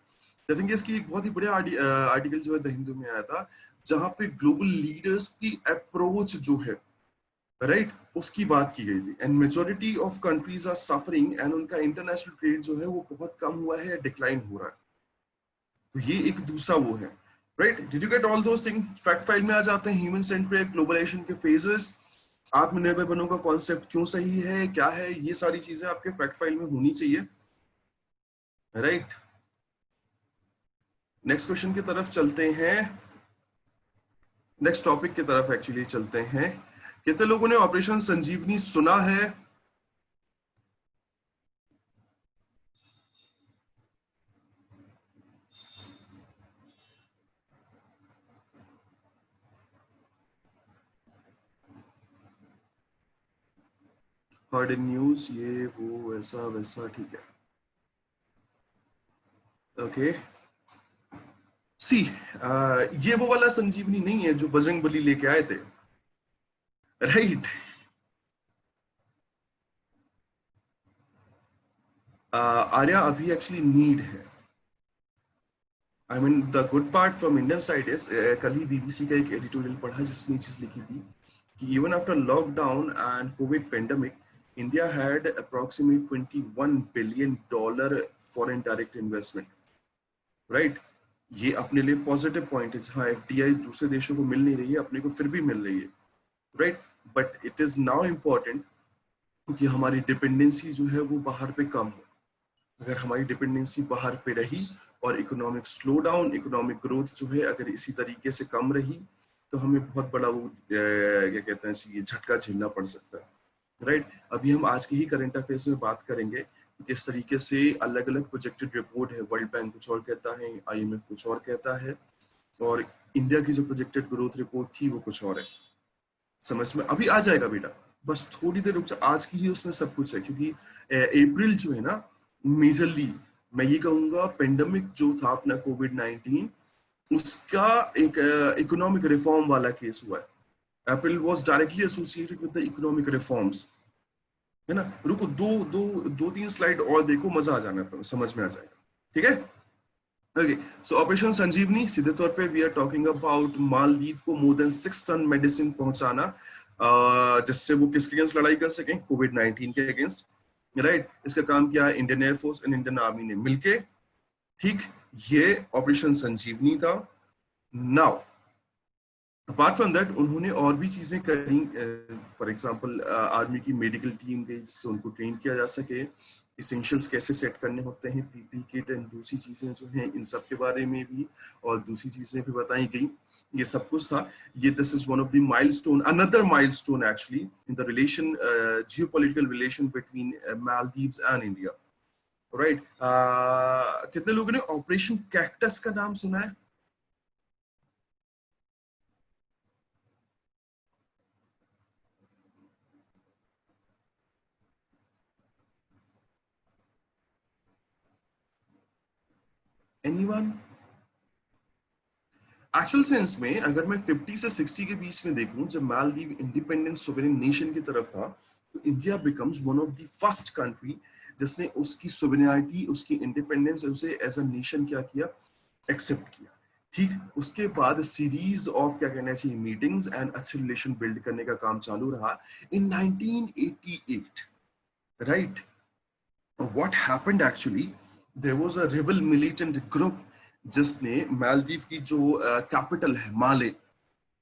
Speaker 2: जैसे कि इसकी एक बहुत ही बढ़िया आर्टिकल जो है द हिंदू में आया था, जहां पे ग्लोबल लीडर्स की अप्रोच जो है, राइट, उसकी बात की गई थी। And majority of countries are suffering, and उनका इंटरनेशनल ट्रेड जो है वो बहुत कम हुआ है, डिक्लाइन हो रहा है। तो ये एक दूसरा वो है, right. Did you get all those thing? Fact file में आ जाते हैं। ह्यूमन सेंट्रिक, ग्लोबलाइजेशन के फेजेस, आत्मनिर्भर बनो का कॉन्सेप्ट क्यों सही है, क्या है, ये सारी चीजें आपके फैक्ट फाइल में होनी चाहिए, राइट। नेक्स्ट क्वेश्चन की तरफ चलते हैं, नेक्स्ट टॉपिक की तरफ एक्चुअली चलते हैं। कितने लोगों ने ऑपरेशन संजीवनी सुना है? हर्ड न्यूज, ये वो ऐसा वैसा, ठीक है, ओके। सी, ये वो वाला संजीवनी नहीं है जो बजरंग बली लेके आए थे, राइट। आर्या अभी एक्चुअली नीड है। I mean the good part from Indian side is, कल ही बीबीसी का एक एडिटोरियल पढ़ा जिसमें ये चीज लिखी थी कि even after lockdown and Covid pandemic, India had approximate $21 billion foreign direct investment, right. ये अपने लिए पॉजिटिव पॉइंट है, जहां एफडीआई दूसरे देशों को मिल नहीं रही है, अपने को फिर भी मिल रही है, right. But it is now important कि हमारी डिपेंडेंसी जो है वो बाहर पे कम हो। अगर हमारी डिपेंडेंसी बाहर पे रही और economic slow down, economic growth जो है अगर इसी तरीके से कम रही, तो हमें बहुत बड़ा वो क्या कहते हैं, ये झटका झेलना पड़ सकता है, राइट। अभी हम आज के ही करंट अफेयर्स में बात करेंगे कि किस तरीके से अलग अलग प्रोजेक्टेड रिपोर्ट है, वर्ल्ड बैंक कुछ और कहता है, आईएमएफ कुछ और कहता है, और इंडिया की जो प्रोजेक्टेड ग्रोथ रिपोर्ट थी वो कुछ और है। समझ में अभी आ जाएगा बेटा, बस थोड़ी देर रुक जा। आज की ही उसमें सब कुछ है, क्योंकि अप्रैल जो है ना, मेजरली मैं ये कहूंगा पेंडेमिक जो था अपना कोविड-19, उसका एक इकोनॉमिक रिफॉर्म वाला केस हुआ है। April was directly associated with the economic reforms, है ना। रुको, दो दो दो तीन स्लाइड और देखो, मजा आ जाना, तो समझ में आ जाएगा, ठीक है। ओके, सो ऑपरेशन संजीवनी, सीधे तौर पे we are talking about Maldives को मोर देन 6 टन मेडिसिन पहुंचाना, जिससे वो किसके अगेंस्ट लड़ाई कर सकें, कोविड-19 के अगेंस्ट, राइट। इसका काम किया Indian air force and Indian army ने मिलके, ठीक। ये ऑपरेशन संजीवनी था। नाउ अपार्ट फ्रॉम दैट उन्होंने और भी चीजें करी। फॉर एग्जांपल आर्मी की मेडिकल टीम गई जिससे उनको ट्रेन किया जा सके, इसेंशियल्स कैसे सेट करने होते हैं, पीपी किट एंड दूसरी चीजें जो हैं, इन सब के बारे में भी और दूसरी चीजें भी बताई गई। ये सब कुछ था। ये this is one of the milestone, another milestone actually in the relation, geopolitical relation between Maldives and India, right. कितने लोगों ने ऑपरेशन कैक्टस का नाम सुना है? एनीवन? एक्चुअल सेंस में अगर मैं 50 से 60 के बीच में देखूं, जब मालदीव इंडिपेंडेंट सोवरेन नेशन की तरफ था, तो India becomes one of the first country जिसने उसकी सोवरेनिटी, उसकी इंडिपेंडेंस, उसे एज अ नेशन क्या किया, एक्सेप्ट किया, ठीक। उसके बाद सीरीज ऑफ क्या कहना चाहिए मीटिंग्स एंड अच्छे रिलेशन बिल्ड करने का काम चालू रहा। इन 1988, right, what happened actually, there was a rebel militant group जिसने मालदीव की जो कैपिटल है माले,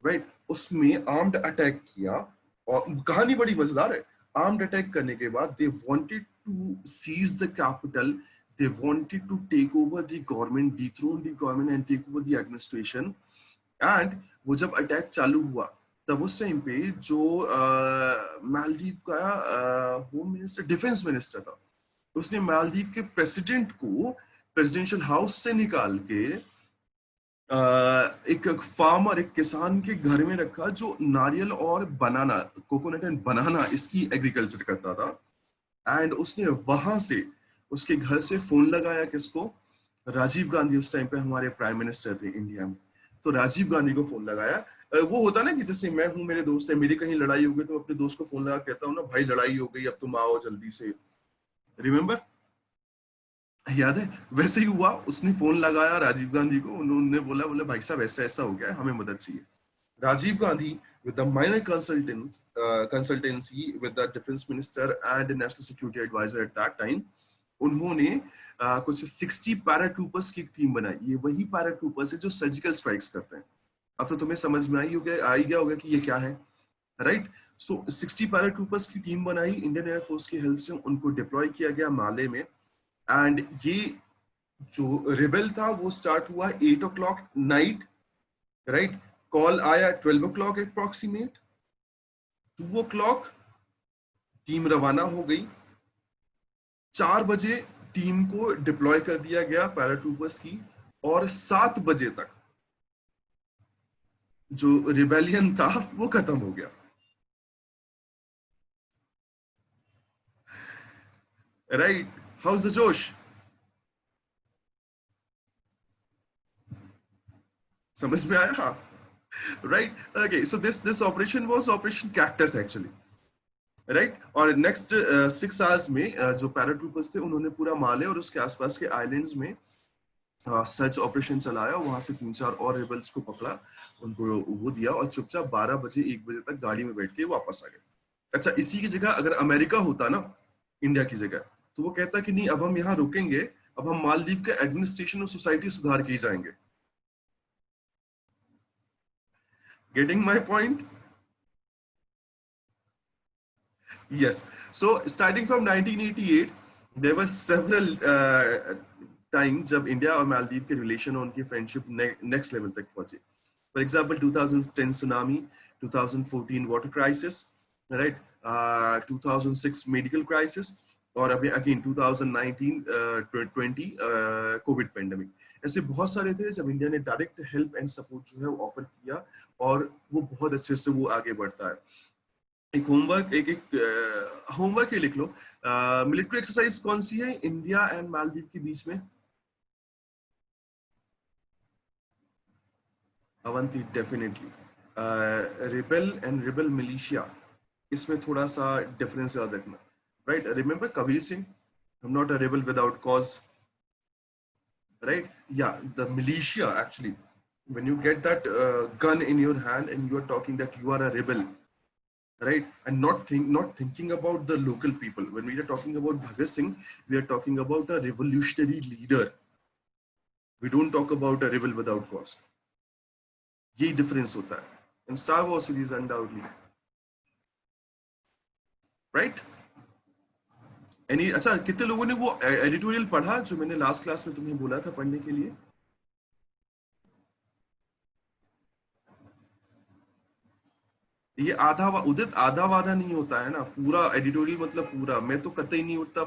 Speaker 2: राइट, उसमें आर्म्ड अटैक किया। और कहानी बड़ी मजेदार है। आर्म्ड अटैक करने के बाद they wanted to seize the capital, they wanted to take over the government, dethrone the government and take over the administration. And वो जब अटैक चालू हुआ, तब उस टाइम पे जो मालदीव का होम मिनिस्टर, डिफेंस मिनिस्टर था, उसने मालदीव के प्रेसिडेंट को प्रेसिडेंशियल हाउस से निकाल के एक फार्मर, एक किसान के घर में रखा जो नारियल और बनाना, कोकोनट एंड बनाना, इसकी एग्रीकल्चर करता था। एंड उसने वहां से, उसके घर से फोन लगाया किसको, राजीव गांधी, उस टाइम पे हमारे प्राइम मिनिस्टर थे इंडिया में। तो राजीव गांधी को फोन लगाया। वो होता ना कि जैसे मैं हूं, मेरे दोस्त है, मेरी कहीं लड़ाई हो गई तो अपने दोस्त को फोन लगा कहता हूँ ना, भाई लड़ाई हो गई, अब तुम आओ जल्दी से, रिमेम्बर, याद है? वैसे ही हुआ, उसने फोन लगाया राजीव गांधी को, उन्होंने बोला, बोले भाई साहब ऐसा ऐसा हो गया है, हमें मदद चाहिए। Rajiv Gandhi with the minor consultancy with the defense minister and the national security advisor at that time, उन्होंने कुछ 60 पैराट्रूपर्स की टीम बनाई। ये वही पैराट्रूपर्स है जो सर्जिकल स्ट्राइक्स करते हैं। अब तो तुम्हें समझ में आई गया होगा कि ये क्या है, राइट? सो 60 पैराट्रूपर्स की टीम बनाई इंडियन एयरफोर्स की हेल्प से, उनको डिप्लॉय किया गया माले में। एंड ये जो रिबेल था वो स्टार्ट हुआ 8 o'clock नाइट, राइट? कॉल आया 12 o'clock अप्रोक्सीमेट, 2 o'clock टीम रवाना हो गई, 4 बजे टीम को डिप्लॉय कर दिया गया पैराट्रूपर्स की, और 7 बजे तक जो रिबेलियन था वो खत्म हो गया, राइट? हाउस द जोश? समझ में आया? हाँ, right, okay. So this operation was operation cactus actually, right? और नेक्स्ट 6 आवर्स में जो पैराट्रूपर्स थे उन्होंने पूरा माले और उसके आसपास के आइलैंड्स में सर्च ऑपरेशन चलाया, वहां से 3-4 और रिबल्स को पकड़ा, उनको वो दिया, और चुपचाप 12 बजे 1 बजे तक गाड़ी में बैठ के वापस आ गए। अच्छा, इसी की जगह अगर अमेरिका होता ना इंडिया की जगह, तो वो कहता कि नहीं, अब हम यहाँ रुकेंगे, अब हम मालदीव के एडमिनिस्ट्रेशन और सोसाइटी सुधार के ही जाएंगे। Getting my point? Yes. So starting from 1988, there were several time जब इंडिया और मालदीव के रिलेशन और उनकी फ्रेंडशिप नेक्स्ट लेवल तक पहुंचे। For example 2010 tsunami, 2014 water crisis, right, 2006 medical crisis, और अभी अगेन 2019-20 कोविड पेंडेमिक। ऐसे बहुत सारे थे जब इंडिया ने डायरेक्ट हेल्प एंड सपोर्ट जो है वो ऑफर किया, और वो बहुत अच्छे से वो आगे बढ़ता है। एक होमवर्क, एक होमवर्क ही लिख लो, मिलिट्री एक्सरसाइज कौन सी है इंडिया एंड मालदीव के बीच में? Avanti, definitely. Rebel and rebel militia, इसमें थोड़ा सा डिफरेंस याद रखना, right? Remember Kabir Singh, I am not a rebel without cause, right? या the militia actually, when you get that gun in your hand and you are talking that you are a rebel, right? And not thinking about the local people. When we are talking about Bhagat Singh, we are talking about a revolutionary leader. We don't talk about a rebel without cause. यही difference होता है in Star Wars series undoubtedly, right? Any, अच्छा, कितने लोगों ने वो editorial पढ़ा जो मैंने लास्ट क्लास में तुम्हें बोला था पढ़ने के लिए? ये आधा उदित, आधा वाधा नहीं होता है ना, पूरा एडिटोरियल मतलब पूरा। मैं तो कतई नहीं उठता।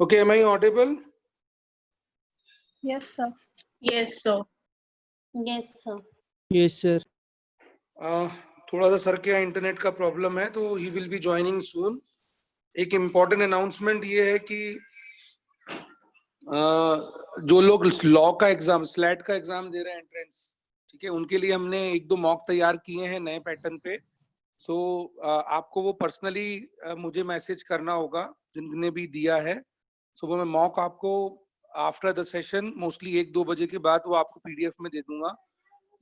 Speaker 3: Okay, am I audible?
Speaker 4: Yes, sir.
Speaker 5: Yes, sir.
Speaker 6: Yes, sir.
Speaker 7: Yes, sir.
Speaker 3: थोड़ा सा सर के इंटरनेट का प्रॉब्लम है, तो ही विल बी ज्वाइनिंग सून. एक इम्पोर्टेंट अनाउंसमेंट ये है कि जो लोग लॉ का एग्जाम, स्लैट का एग्जाम दे रहे हैं एंट्रेंस, ठीक है, उनके लिए हमने 1-2 मॉक तैयार किए हैं नए पैटर्न पे. सो आपको वो पर्सनली मुझे मैसेज करना होगा जिनने भी दिया है. सो वो मैं मॉक आपको आफ्टर द सेशन मोस्टली 1-2 बजे के बाद वो आपको पीडीएफ में दे दूंगा.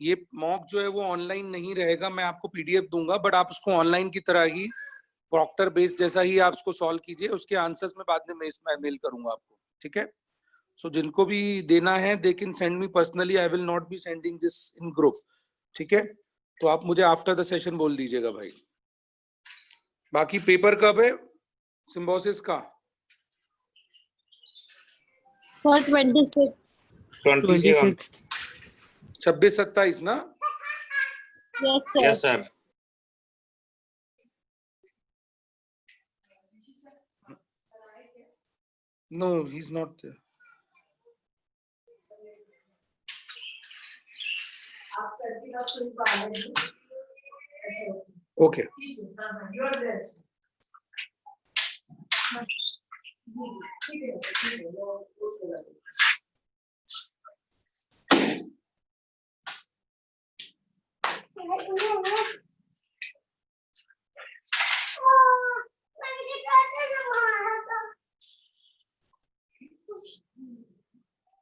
Speaker 3: ये मॉक जो है वो ऑनलाइन नहीं रहेगा, मैं आपको पीडीएफ दूंगा, बट आप उसको ऑनलाइन की तरह ही प्रॉक्टर बेस्ड जैसा ही आप उसको सॉल्व कीजिए. उसके आंसर्स में बाद में मेल करूंगा आपको, ठीक है. सो जिनको भी देना है they can send me personally, I will not be sending this in group, ठीक है. तो आप मुझे आफ्टर द सेशन बोल दीजिएगा भाई. बाकी पेपर कब है सिम्बोसिस का?
Speaker 4: Sir, 26.
Speaker 7: 26th.
Speaker 3: 26-27 ना?
Speaker 4: Yes, sir.
Speaker 8: Yes, sir.
Speaker 3: No, he's not there. Okay.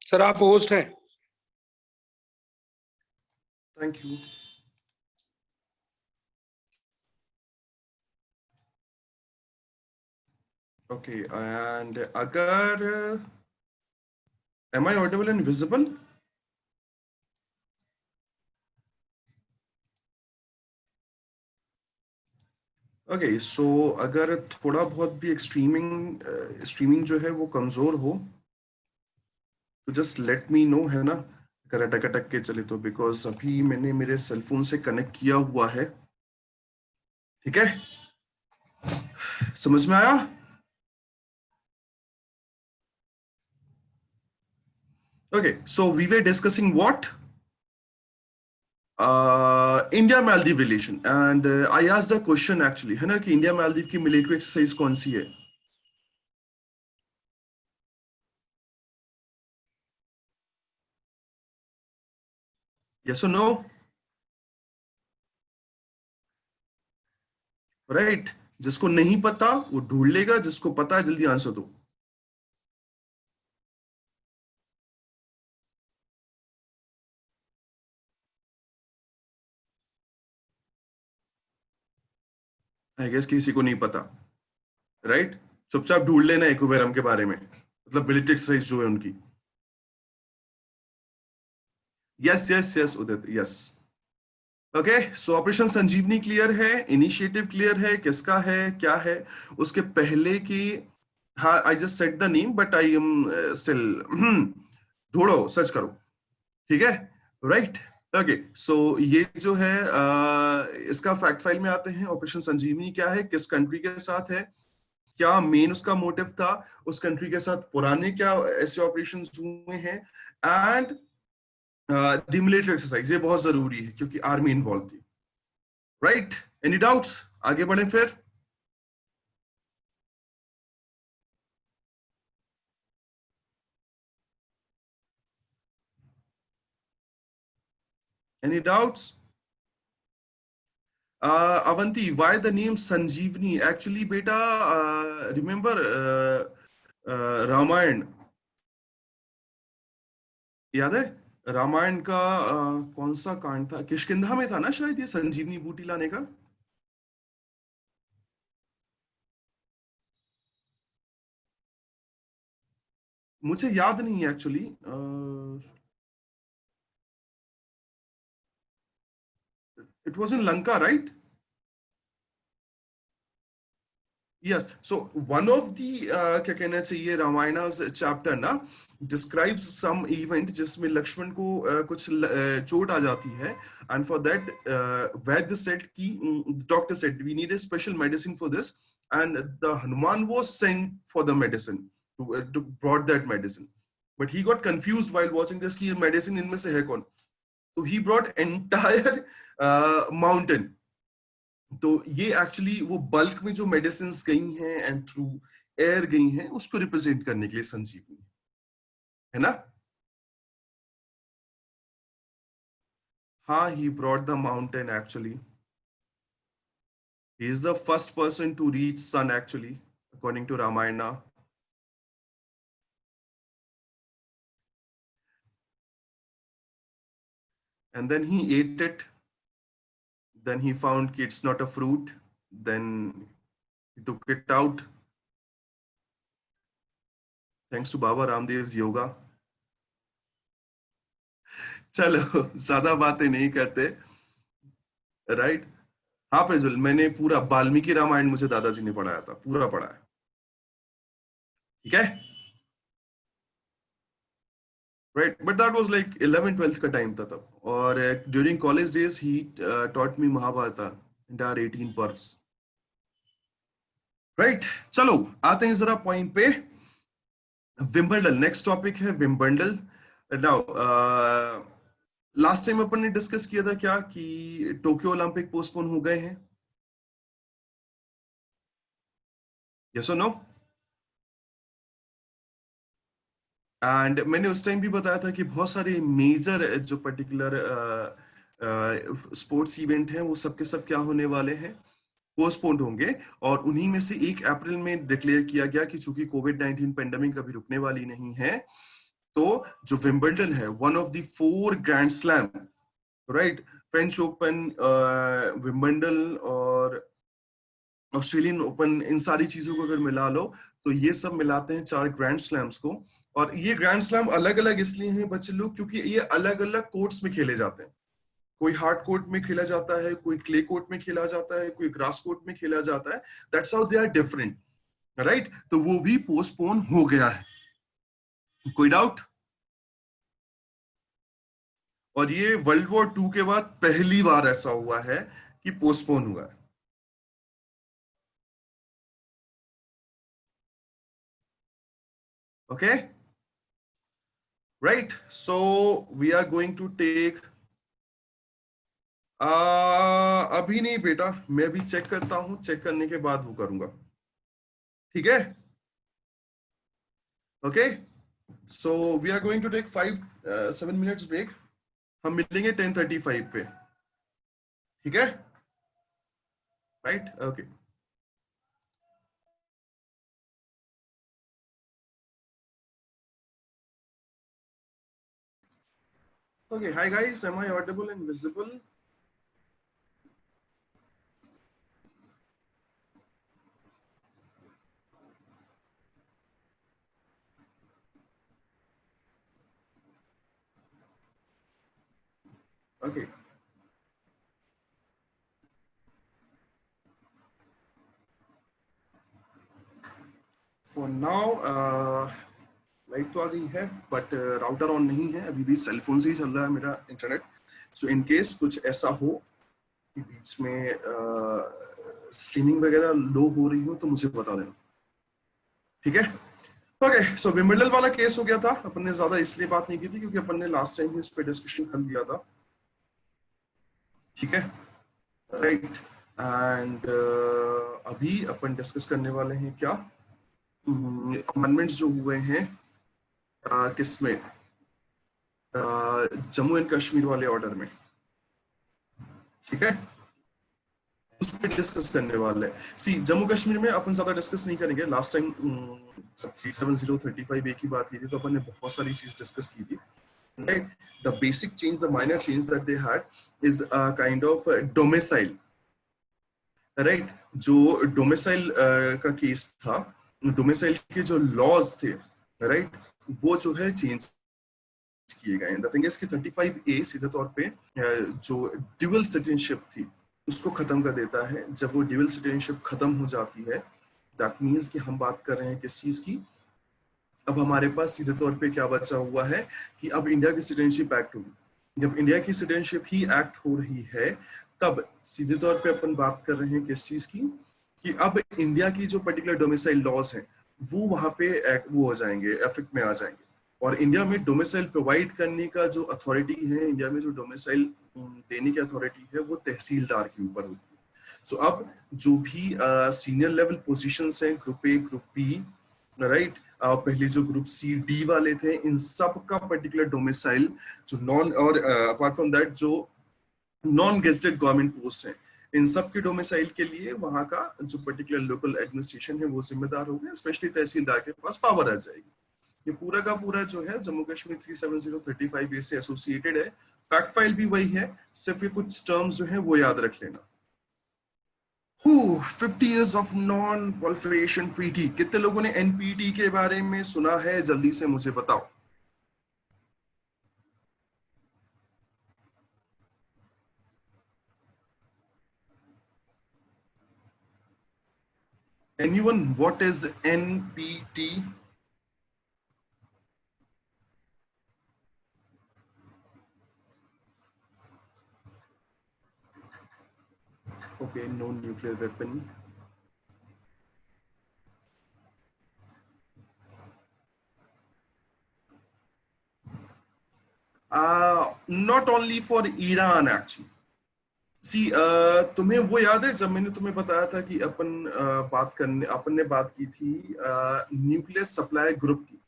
Speaker 3: Sir आप होस्ट हैं.
Speaker 2: Thank you. Okay, and agar am I audible and visible? Okay, so अगर थोड़ा बहुत भी स्ट्रीमिंग जो है वो कमजोर हो तो जस्ट लेट मी नो, है ना, अगर अटक अटक के चले तो, बिकॉज अभी मैंने मेरे सेल फोन से कनेक्ट किया हुआ है, ठीक है. समझ में आया? Okay, so we were discussing what? India Maldives relation, and I asked the question actually, है ना, कि इंडिया मालदीव की मिलिट्री एक्सरसाइज कौन सी है? Yes or no? Right? जिसको नहीं पता वो ढूंढ लेगा, जिसको पता है जल्दी आंसर दो. आई गेस किसी को नहीं पता, राइट? चुपचाप ढूंढ लेना इक्विवेरम के बारे में, मतलब मिलिट्री एक्सरसाइज जो है उनकी. यस यस यस उदित, यस. ओके, सो ऑपरेशन संजीवनी क्लियर है, इनिशिएटिव क्लियर है, किसका है क्या है. उसके पहले की, हाँ, I just set the name but I am still, ढूंढो, सर्च करो, ठीक है, राइट. ओके, सो ये जो है इसका फैक्ट फाइल में आते हैं. ऑपरेशन संजीवनी क्या है, किस कंट्री के साथ है, क्या मेन उसका मोटिव था, उस कंट्री के साथ पुराने क्या ऐसे ऑपरेशंस हुए हैं, एंड द मिलिट्री एक्सरसाइज. ये बहुत जरूरी है क्योंकि आर्मी इन्वॉल्व थी, राइट. Any doubts? आगे बढ़े फिर. Any doubts? Avanti, why the name Sanjeevani? Actually, beta, remember Ramayan याद है? रामायण का कौन सा कांड था? किष्किंधा में था ना शायद ये संजीवनी बूटी लाने का. मुझे याद नहीं है actually. It was in Lanka, right? Yes, so one of the क्या कहना चाहिए रामायणा's chapter ना describes some event जिसमें लक्ष्मण को कुछ चोट आ जाती है, and for that Vaidya said कि doctor said we need a special medicine for this, and the Hanuman was sent for the medicine to brought that medicine, but he got confused while watching this कि medicine इनमें से है कौन, so he brought entire mountain. तो ये actually वो bulk में जो मेडिसिन गई हैं एंड थ्रू एयर गई हैं उसको रिप्रेजेंट करने के लिए संजीवनी है ना. हाँ, he brought the mountain actually. He is the first person to reach sun actually according to Ramayana. And then he ate it. Then he found it's not a fruit. Then he took it out. Thanks to Baba Ramdev's yoga. चलो ज्यादा बातें नहीं करते, right. हाँ प्रज्वल, मैंने पूरा वाल्मीकि रामायण मुझे दादाजी ने पढ़ाया था, पूरा पढ़ा है. ठीक है, right. But that was like 11th-12th का टाइम था तब. और during college days he taught me Mahabharata entire 18 पर्व्स. राइट, चलो आते हैं जरा पॉइंट पे. विंबलडन नेक्स्ट टॉपिक है. विंबलडन. नाउ लास्ट टाइम अपन ने डिस्कस किया था क्या कि टोक्यो ओलंपिक पोस्टपोन हो गए हैं. यस और नो? एंड मैंने उस टाइम भी बताया था कि बहुत सारे मेजर जो पर्टिकुलर स्पोर्ट्स इवेंट हैं वो सबके सब क्या होने वाले हैं, पोस्टपोन्ड होंगे. और उन्हीं में से 1 अप्रैल में डिक्लेयर किया गया कि चूंकि कोविड-19 पेंडेमिक अभी रुकने वाली नहीं है, तो जो विंबलडन है, one of the 4 grand slam, right, French open, Wimbledon और ऑस्ट्रेलियन ओपन, इन सारी चीजों को अगर मिला लो तो ये सब मिलाते हैं 4 ग्रैंड स्लैम्स को. और ये ग्रैंड स्लैम अलग अलग इसलिए हैं बच्चे लोग क्योंकि ये अलग अलग कोर्ट्स में खेले जाते हैं. कोई हार्ड कोर्ट में खेला जाता है, कोई क्ले कोर्ट में खेला जाता है, कोई ग्रास कोर्ट में खेला जाता है. That's how they are different, right. तो वो भी पोस्टपोन हो गया है. कोई डाउट? और ये वर्ल्ड वॉर 2 के बाद पहली बार ऐसा हुआ है कि पोस्टपोन हुआ है. Okay, right. So we are going to take अभी नहीं बेटा, मैं अभी चेक करता हूं, चेक करने के बाद वो करूंगा. ठीक है, okay. So we are going to take 5-7 minutes break. हम मिलेंगे 10:35 पे. ठीक है, right. Okay. Okay, hi guys, am I audible and visible? Okay. For now, light तो आ गई है बट राउटर ऑन नहीं है, अभी भी सेल फोन से ही चल रहा है मेरा इंटरनेट. सो इन केस कुछ ऐसा हो कि बीच में स्ट्रीमिंग वगैरह लो हो रही हो तो मुझे बता देना. ठीक है, ओके. सो विंबलडन वाला केस हो गया था. अपन ने ज्यादा इसलिए बात नहीं की थी क्योंकि अपन ने लास्ट टाइम इस पे डिस्कशन कर लिया था. ठीक है, राइट. एंड अभी अपन डिस्कस करने वाले हैं क्या, अमेंडमेंट्स जो हुए हैं किसमें, जम्मू एंड कश्मीर वाले ऑर्डर में. ठीक है, उस पर डिस्कस करने वाले हैं. सी, जम्मू कश्मीर में अपन ज्यादा डिस्कस नहीं करेंगे. लास्ट टाइम 37035A की बात की थी तो अपन ने बहुत सारी चीज डिस्कस की थी. Right, the basic change, the minor change that they had is a kind of domicile. Right, जो डोमिसाइल का केस था, डोमिसाइल के जो लॉज थे, राइट, वो जो है चेंज किए गए हैं. द थिंग इज कि 35A सीधे तौर पे जो ड्यूअल सिटीजनशिप थी उसको खत्म कर देता है. जब वो ड्यूअल सिटीजनशिप खत्म हो जाती है दैट मीन्स कि हम बात कर रहे हैं किस चीज की, अब हमारे पास सीधे तौर पे क्या बचा हुआ है कि अब इंडिया की सिटीजनशिप एक्ट होगी। जब इंडिया की सिटीजनशिप ही एक्ट हो रही है तब सीधे तौर पे अपन बात कर रहे हैं किस चीज की, कि अब इंडिया की जो पर्टिकुलर डोमिसाइल लॉज हैं वो वहां पे वो हो जाएंगे, इफेक्ट में आ जाएंगे। और इंडिया में डोमिसाइल प्रोवाइड करने का जो अथॉरिटी है, इंडिया में जो डोमिसाइल देने की अथॉरिटी है वो तहसीलदार के ऊपर होती है। सो अब जो भी सीनियर लेवल पोजीशंस हैं, group A, group B, right, पहले जो ग्रुप सी डी वाले थे, इन सब का पर्टिकुलर डोमिसाइल जो नॉन, और अपार्ट फ्रॉम दैट जो नॉन गेजेटेड गवर्नमेंट पोस्ट है, इन सब के डोमिसाइल के लिए वहां का जो पर्टिकुलर लोकल एडमिनिस्ट्रेशन है वो जिम्मेदार होगा, स्पेशली तहसीलदार के पास पावर आ जाएगी। ये पूरा का पूरा जो है जम्मू कश्मीर 37035 से एसोसिएटेड है। फैक्ट फाइल भी वही है, सिर्फ ये कुछ टर्म्स जो है वो याद रख लेना। 50 years of non-proliferation treaty, कितने लोगों ने एनपीटी के बारे में सुना है, जल्दी से मुझे बताओ। Anyone, what is NPT? Okay, no nuclear weapon. Not only for Iran actually. See, तुम्हें वो याद है जब मैंने तुम्हें बताया था कि अपन ने बात की थी न्यूक्लियर सप्लाई ग्रुप की,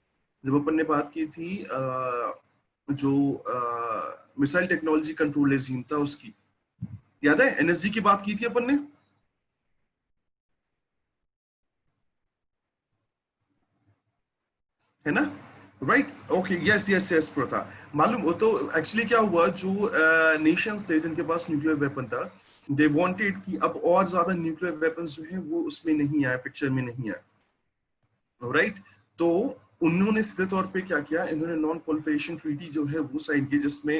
Speaker 2: जब अपन ने बात की थी जो मिसाइल टेक्नोलॉजी कंट्रोल रेजिम था उसकी, याद है एनएसजी की बात की थी अपन ने? है ना, right? Okay, yes yes yes प्रथा, मालूम हो। तो एक्चुअली क्या हुआ, जो नेशंस थे जिनके पास न्यूक्लियर वेपन था, दे वांटेड कि अब और ज्यादा न्यूक्लियर वेपन्स जो है वो उसमें नहीं आए, पिक्चर में नहीं आए, राइट? तो उन्होंने सीधे तौर पे क्या किया, इन्होंने नॉन प्रोलिफरेशन ट्रीटी जो है वो साइन की, जिसमें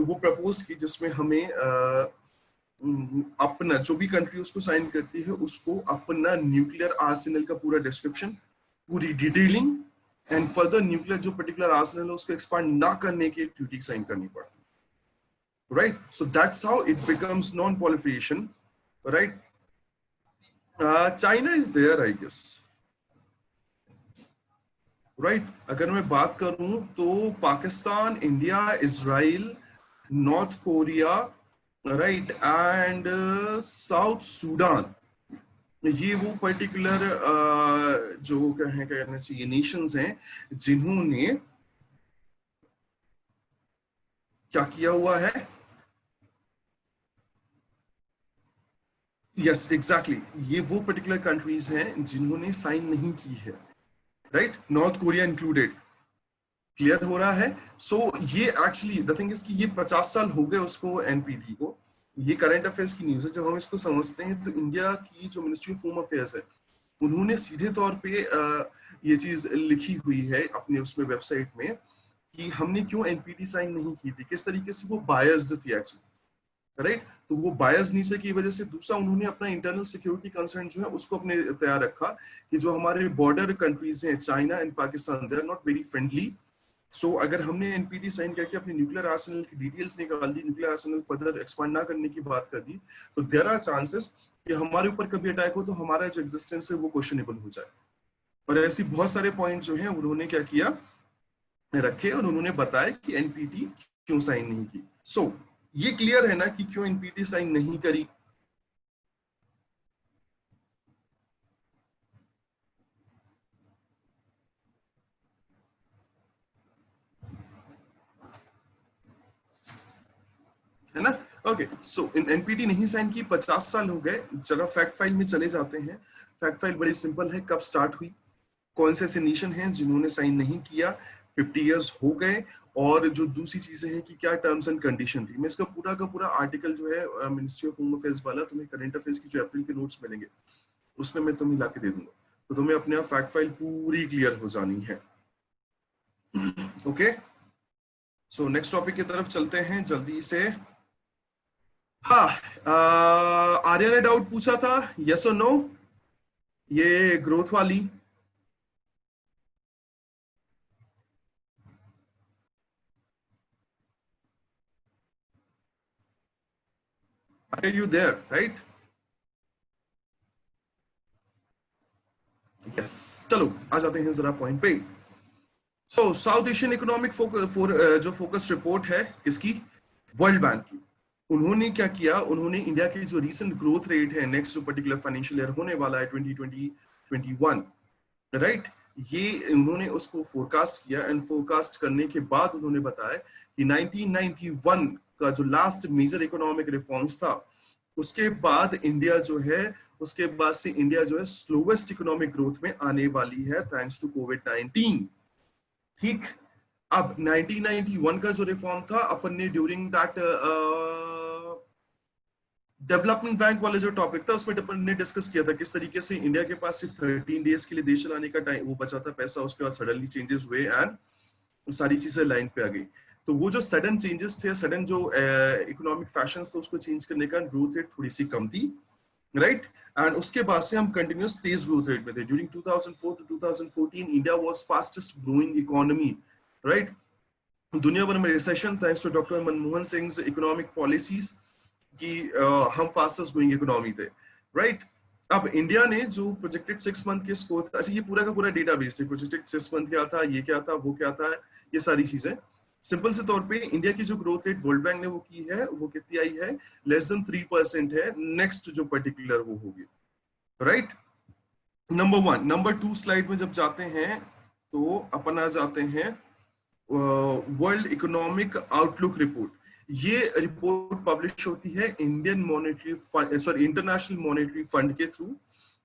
Speaker 2: वो प्रपोज की, जिसमें हमें अपना जो भी कंट्री उसको साइन करती है उसको अपना न्यूक्लियर आर्सेनल का पूरा डिस्क्रिप्शन, पूरी डिटेलिंग एंड फर्दर न्यूक्लियर जो पर्टिकुलर आर्सेनल है उसको एक्सपांड ना करने की ट्रीटी साइन करनी पड़ती, right? So that's how it becomes non proliferation, right? China is there I guess, right? अगर मैं बात करूं तो Pakistan, India, Israel, North Korea, right, and South Sudan, ये वो पर्टिकुलर जो कहना चाहिए नेशंस हैं जिन्होंने क्या किया हुआ है। यस एग्जैक्टली, ये वो पर्टिकुलर कंट्रीज हैं जिन्होंने साइन नहीं की है, right? North Korea included. Clear हो रहा है? सो ये एक्चुअली द थिंग इज कि ये 50 साल हो गए उसको, एनपीटी को। ये करंट अफेयर्स की न्यूज़ है। जब हम इसको समझते हैं तो इंडिया की जो मिनिस्ट्री ऑफ होम अफेयर्स है उन्होंने सीधे तौर पे ये चीज लिखी हुई है अपने उसमें वेबसाइट में कि हमने क्यों एनपीटी साइन नहीं की थी, किस तरीके से वो बायस्ड थी एक्चुअली, राइट? तो वो बायस नेचर की वजह से, दूसरा उन्होंने अपना इंटरनल सिक्योरिटी कंसर्न जो है उसको अपने तैयार रखा कि जो हमारे बॉर्डर कंट्रीज हैं China and Pakistan, they are not very friendly. So अगर हमने एनपीटी साइन करके अपने न्यूक्लियर आर्सेनल की डिटेल्स निकाल दी, न्यूक्लियर आर्सेनल फर्दर एक्सपांड ना करने की बात कर दी, तो देयर आर चांसेस कि हमारे ऊपर कभी अटैक हो तो हमारा जो एग्जिस्टेंस है वो क्वेश्चनेबल हो जाए। और ऐसी बहुत सारे पॉइंट जो हैं उन्होंने क्या किया, रखे, और उन्होंने बताया कि एनपीटी क्यों साइन नहीं की। सो ये क्लियर है ना कि क्यों एनपीटी साइन नहीं करी? है ना? ओके, सो एनपीटी नहीं साइन की, 50 साल हो गए। जरा फैक्ट फाइल में चले जाते हैं। फैक्ट फाइल बड़ी सिंपल है। कब स्टार्ट हुई, कौन से ऐसे नेशन हैं जिन्होंने साइन नहीं किया, 50 इयर्स हो गए, और जो दूसरी चीजें हैं कि क्या टर्म्स एंड कंडीशन थी। मैं इसका पूरा का पूरा आर्टिकल जो है मिनिस्ट्री ऑफ होम अफेयर्स वाला, तुम्हें करंट अफेयर्स की जो अप्रैल के नोट्स मिलेंगे उसमें मैं तुम्हें लाके दे दूंगा, तो तुम्हें अपने आप फैक्ट फाइल पूरी क्लियर हो जानी है। ओके, सो नेक्स्ट टॉपिक की तरफ चलते हैं जल्दी से। हाँ, आर्या ने डाउट पूछा था, यस और नो? ये ग्रोथ वाली, are you there, right? Yes, चलो आ जाते हैं जरा पॉइंट पे। सो साउथ एशियन इकोनॉमिक जो फोकस रिपोर्ट है किसकी, वर्ल्ड बैंक की, उन्होंने क्या किया, उन्होंने इंडिया की जो रीसेंट ग्रोथ रेट है नेक्स्ट जो पर्टिकुलर फाइनेंशियल ईयर होने वाला है 2020-21, राइट, ये उन्होंने उसको फोरकास्ट किया एंड फोरकास्ट करने के बाद उन्होंने बताया कि 1991 का जो लास्ट मेजर इकोनॉमिक रिफॉर्म्स था उसके बाद इंडिया जो है, उसके बाद से इंडिया जो है स्लोवेस्ट इकोनॉमिक ग्रोथ में आने वाली है थैंक्स टू कोविड-19। ठीक, अब 1991 का जो रिफॉर्म था अपन ने ड्यूरिंग दैट डेवलपमेंट बैंक वाले जो टॉपिक था उसमें अपन ने डिस्कस किया था किस तरीके से इंडिया के पास सिर्फ 13 डेज के लिए देश चलाने का टाइम वो बचा था पैसा, उसके बाद सडनली चेंजेस हुए एंड सारी चीजें लाइन पे आ गई। तो वो जो सडन चेंजेस थे, सडन जो इकोनॉमिक फैशंस थे, उसको चेंज करने का ग्रोथ रेट थोड़ी सी कम थी, राइट, एंड उसके बाद से हम कंटिन्यूअस तेज ग्रोथ रेट में थे। During 2004 to 2014 India was fastest growing economy, right, दुनिया भर में recession thanks to doctor Manmohan Singh economic policies कि हम फास्टेस्ट ग्रोइंग इकोनॉमी थे, राइट। अब इंडिया ने जो प्रोजेक्टेड 6 मंथ के स्कोर, अच्छा ये पूरा का पूरा डेटाबेस है, प्रोजेक्टेड 6 मंथ क्या था, ये क्या था, वो क्या था, ये सारी चीजें सिंपल से तौर पे इंडिया की जो ग्रोथ रेट वर्ल्ड बैंक ने वो की है वो कितनी आई है, लेस देन 3% है, नेक्स्ट जो पर्टिकुलर वो होगी, राइट। नंबर 1, नंबर 2 स्लाइड में जब जाते हैं तो अपन आ जाते हैं वर्ल्ड इकोनॉमिक आउटलुक रिपोर्ट। ये रिपोर्ट पब्लिश होती है Indian monetary fund, sorry international monetary fund के थ्रू,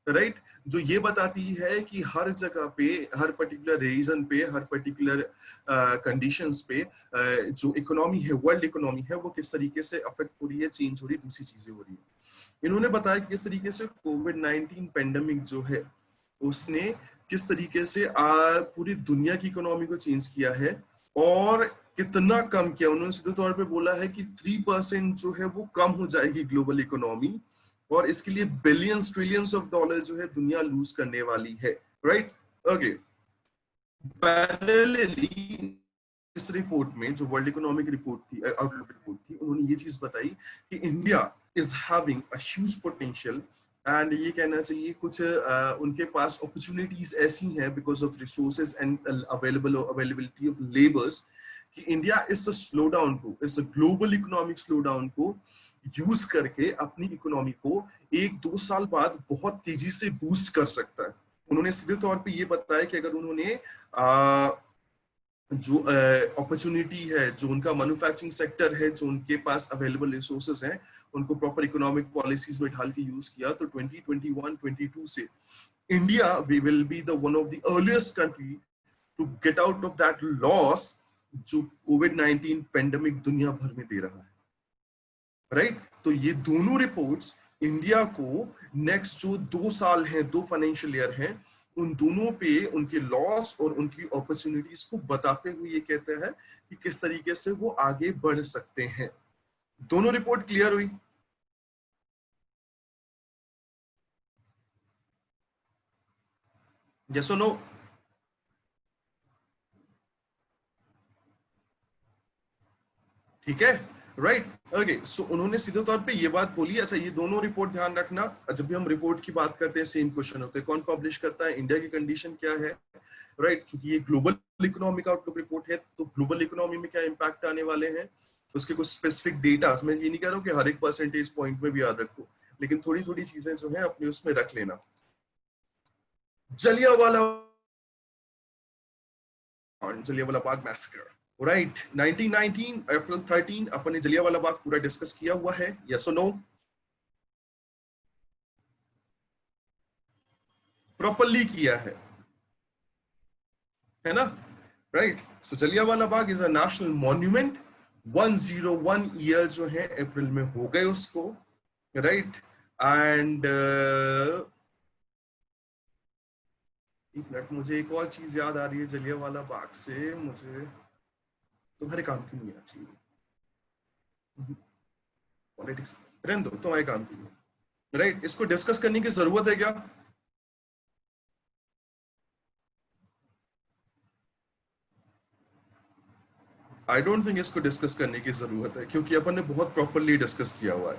Speaker 2: राइट, जो ये बताती है कि हर जगह पे, हर पर्टिकुलर रीजन पे, हर पर्टिकुलर कंडीशंस पे जो इकोनॉमी है, वर्ल्ड इकोनॉमी है, वो किस तरीके से अफेक्ट हो रही है, चेंज हो रही है, दूसरी चीजें हो रही है। इन्होंने बताया कि किस तरीके से कोविड-19 पेंडेमिक जो है उसने किस तरीके से पूरी दुनिया की इकोनॉमी को चेंज किया है और कितना कम किया। उन्होंने सीधे तौर पे बोला है कि 3% जो है वो कम हो जाएगी ग्लोबल इकोनॉमी और इसके लिए बिलियंस ट्रिलियंस ऑफ डॉलर जो है दुनिया लूज करने वाली है, राइट। ओके, पैरेलली इस रिपोर्ट में जो वर्ल्ड इकोनॉमिक रिपोर्ट थी, आउटलुक रिपोर्ट थी, उन्होंने ये चीज बताई कि India is having a huge potential and ये कहना चाहिए कुछ उनके पास अपॉर्चुनिटीज ऐसी हैं because of resources and availability of labours कि इंडिया इस स्लो डाउन को, इस ग्लोबल इकोनॉमिक स्लो डाउन को यूज करके अपनी इकोनॉमी को 1-2 साल बाद बहुत तेजी से बूस्ट कर सकता है। उन्होंने सीधे तौर पे ये बताया कि अगर उन्होंने जो अपॉर्चुनिटी है, जो उनका मैन्युफैक्चरिंग सेक्टर है, जो उनके पास अवेलेबल रिसोर्सेज हैं, उनको प्रॉपर इकोनॉमिक पॉलिसीज में ढाल के यूज किया तो 2021-22 से India we will be the one of the earliest country to get out of that loss जो कोविड-19 पेंडेमिक दुनिया भर में दे रहा है, राइट। तो ये दोनों रिपोर्ट्स इंडिया को नेक्स्ट जो 2 साल हैं, 2 फाइनेंशियल ईयर हैं, उन दोनों पे उनके लॉस और उनकी अपॉर्चुनिटीज को बताते हुए ये कहते हैं कि किस तरीके से वो आगे बढ़ सकते हैं। दोनों रिपोर्ट क्लियर हुई? यस और नो? ठीक है, राइट, ओके। सो उन्होंने सीधे तौर पे ये बात बोली। अच्छा, ये दोनों रिपोर्ट ध्यान रखना, जब भी हम रिपोर्ट की बात करते हैं सेम क्वेश्चन होते हैं, कौन पब्लिश करता है, इंडिया की कंडीशन क्या है, राइट। चूंकि ये ग्लोबल इकोनॉमिक आउटलुक रिपोर्ट है तो ग्लोबल इकोनॉमी में क्या इंपैक्ट आने वाले हैं, उसके कुछ स्पेसिफिक डेटा, मैं ये नहीं कह रहा हूँ कि हर एक परसेंटेज पॉइंट में भी याद रखो, लेकिन थोड़ी थोड़ी चीजें जो है अपने उसमें रख लेना। जलियांवाला बाग मैसेकर, राइट, 1919 अप्रैल 13 अपन ने जलियांवाला बाग पूरा डिस्कस किया हुआ है, यस और नो? प्रॉपर्ली किया है ना, right. So Jallianwala Bagh is a national monument, 101 year जो है अप्रैल में हो गए उसको, राइट। एंड एक मिनट, मुझे एक और चीज याद आ रही है जलियांवाला बाग से, मुझे तुम्हारे काम की नहीं आना चाहिए, पॉलिटिक्स रहने दो, तुम्हारे काम की नहीं, राइट। इसको डिस्कस करने की जरूरत है क्या? आई डोंट थिंक इसको डिस्कस करने की जरूरत है क्योंकि अपन ने बहुत प्रॉपर्ली डिस्कस किया हुआ है.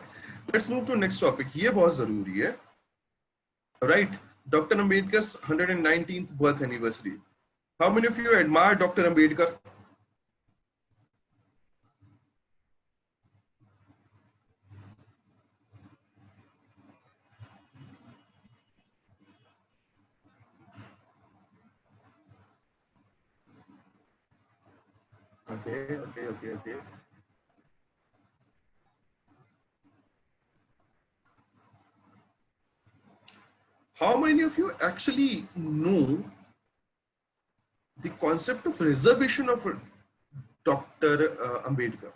Speaker 2: Let's move to next topic. ये बहुत जरूरी है. Right. Doctor Ambedkar's 119th birth anniversary. How many of you admire doctor Ambedkar? Okay. How many of you actually know the concept of reservation of Dr. Ambedkar?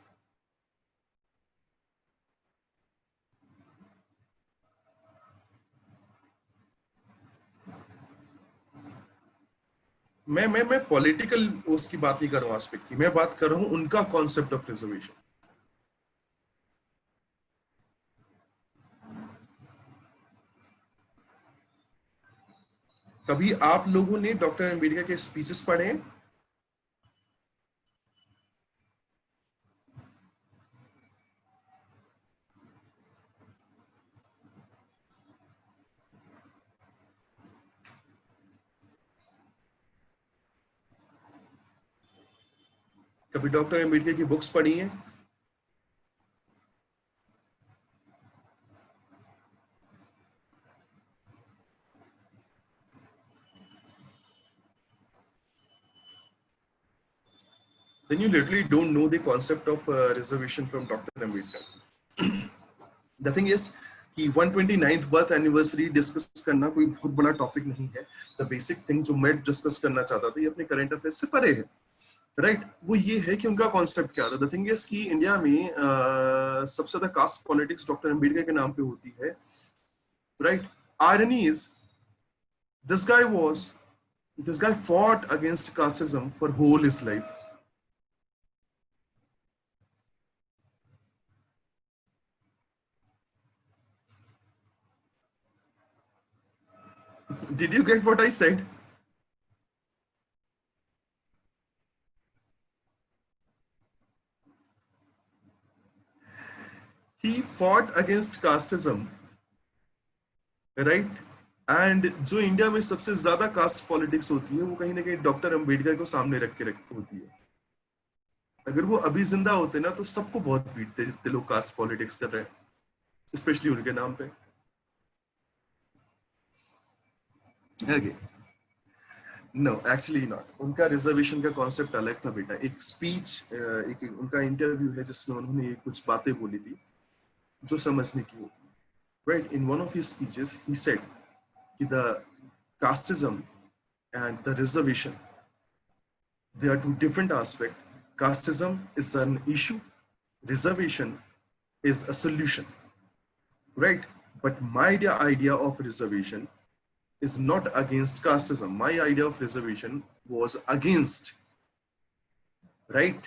Speaker 2: मैं political उसकी बात नहीं कर रहा हूँ एस्पेक्ट की, मैं बात कर रहा हूँ उनका कॉन्सेप्ट ऑफ रिजर्वेशन. कभी आप लोगों ने डॉक्टर अंबेडकर के स्पीचेस पढ़े हैं? कभी डॉक्टर अंबेडकर की बुक्स पढ़ी हैं? Then you literally don't know the concept of reservation from Dr. Ambedkar. The thing is कि 129th बर्थ एनिवर्सरी डिस्कस करना कोई बहुत बड़ा टॉपिक नहीं है. द बेसिक थिंग जो मैं डिस्कस करना चाहता था, ये अपने करंट अफेयर्स से परे है. राइट. वो ये है कि उनका कॉन्सेप्ट क्या था. द थिंग इज कि इंडिया में सबसे ज्यादा कास्ट पॉलिटिक्स डॉक्टर अंबेडकर के नाम पे होती है. Right. Irony is this guy fought against casteism for whole his life. Did you get what I said? He fought against casteism, right? And जो इंडिया में सबसे ज्यादा कास्ट पॉलिटिक्स होती है वो कहीं ना कहीं डॉक्टर अंबेडकर को सामने रख के होती है. अगर वो अभी जिंदा होते ना तो सबको बहुत पीटते जितने लोग कास्ट पॉलिटिक्स कर रहे हैं, स्पेशली उनके नाम पे. Okay. No, actually not. उनका रिजर्वेशन का कॉन्सेप्ट अलग था बेटा. एक स्पीच, एक उनका इंटरव्यू है जिसमें उन्होंने कुछ बातें बोली थी जो समझने की होती. Right? In one of his speeches, he said that the casteism and the reservation, they are two different aspects. Casteism is an issue. Reservation is a solution. Right? But my idea of reservation is not against casteism. My idea of reservation was against, right,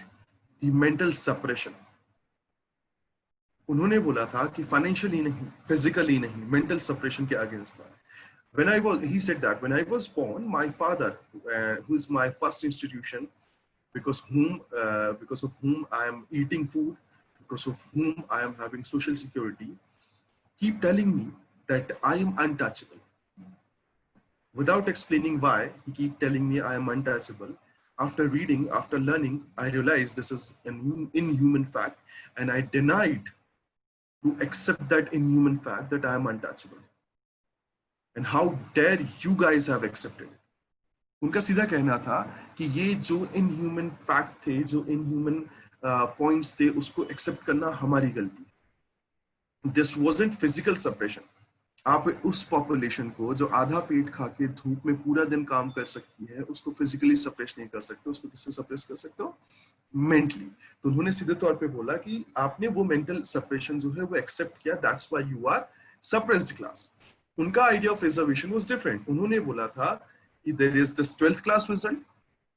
Speaker 2: the mental suppression. उन्होंने बोला था कि financially नहीं, physically नहीं, mental suppression के against था. He said that when I was born, my father, who is my first institution, because of whom I am eating food, because of whom I am having social security, keep telling me that I am untouchable. Without explaining why, he keep telling me I am untouchable. After reading, after learning, I realized this is an inhuman fact, and I denied to accept that inhuman fact that I am untouchable. And how dare you guys have accepted it? उनका सीधा कहना था कि ये जो inhuman fact थे, जो inhuman points थे, उसको accept करना हमारी गलती. This wasn't physical suppression. आप उस पॉपुलेशन को जो आधा पेट खा के धूप में पूरा दिन काम कर सकती है, उसको फिजिकली सप्रेस नहीं कर सकते. उसको किससे सप्रेस कर सकते हो? मेंटली. तो उन्होंने सीधे तौर पे बोला कि आपने वो मेंटल सप्रेशन जो है वो एक्सेप्ट किया, that's why you are suppressed class. उनका idea of reservation was different. उन्होंने बोला था कि there is this 12th class result.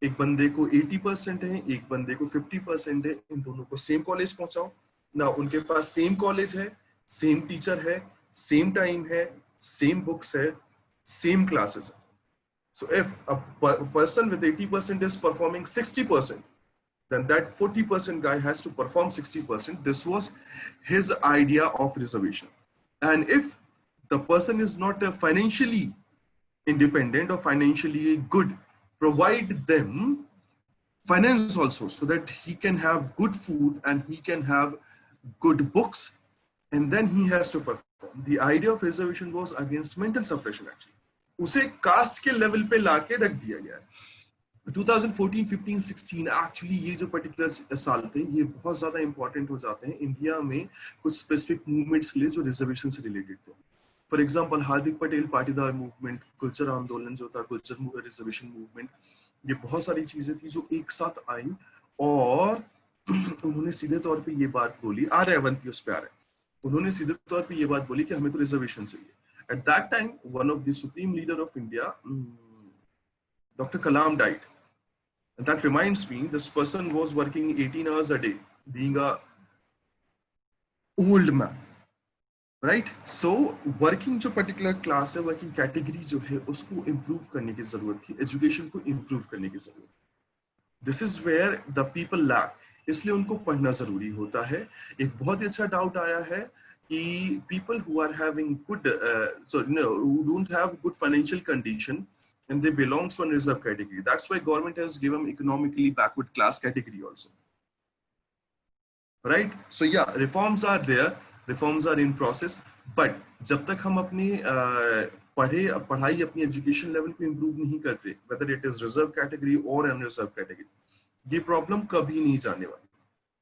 Speaker 2: एक बंदे को 80% है, एक बंदे को 50% है. इन दोनों को सेम कॉलेज पहुंचाओ ना. उनके पास सेम कॉलेज है, सेम टीचर है, same time है, same books है, same classes है. So if a person with 80% is performing 60%, then that 40% guy has to perform 60%. This was his idea of reservation. And if the person is not financially independent or financially good, provide them finance also, so that he can have good food and he can have good books, and then he has to perform. The idea of reservation was against mental suppression actually. उसे cast के level पे लाके रख दिया गया है. 2014, 15, 16 actually ये जो पर्टिकुलर साल थे ये बहुत ज्यादा इंपॉर्टेंट हो जाते हैं इंडिया में कुछ स्पेसिफिक मूवमेंट्स के लिए जो रिजर्वेशन से रिलेटेड थे. For example Hardik Patel Patidar movement, Gurjar आंदोलन जो था, गुर्जर रिजर्वेशन मूवमेंट, ये बहुत सारी चीजें थी जो एक साथ आई और उन्होंने सीधे तौर पे ये बात बोली. आ रहे अवंती उस पे आ रहे, उन्होंने सीधे तौर पे ये बात बोली कि हमें तो रिजर्वेशन चाहिए. Eight that time one of the supreme leader of India, Dr. Kalam died. And that reminds me, this person was working 18 hours a day, being a old man, right? So working जो particular class है, working category जो है, उसको improve करने की जरूरत थी, education को improve करने की जरूरत. This is where the people lack. इसलिए उनको पढ़ना जरूरी होता है. एक बहुत ही अच्छा डाउट आया है कि people who are having good, who don't have good financial condition, and they belong to a reserve category. That's why government has given economically backward class category also. Right? So yeah, reforms are there, reforms are in process, but जब तक हम अपनी पढ़ाई अपनी education level को improve नहीं करते, whether it is reserve category or unreserved category, ये प्रॉब्लम कभी नहीं जाने वाली.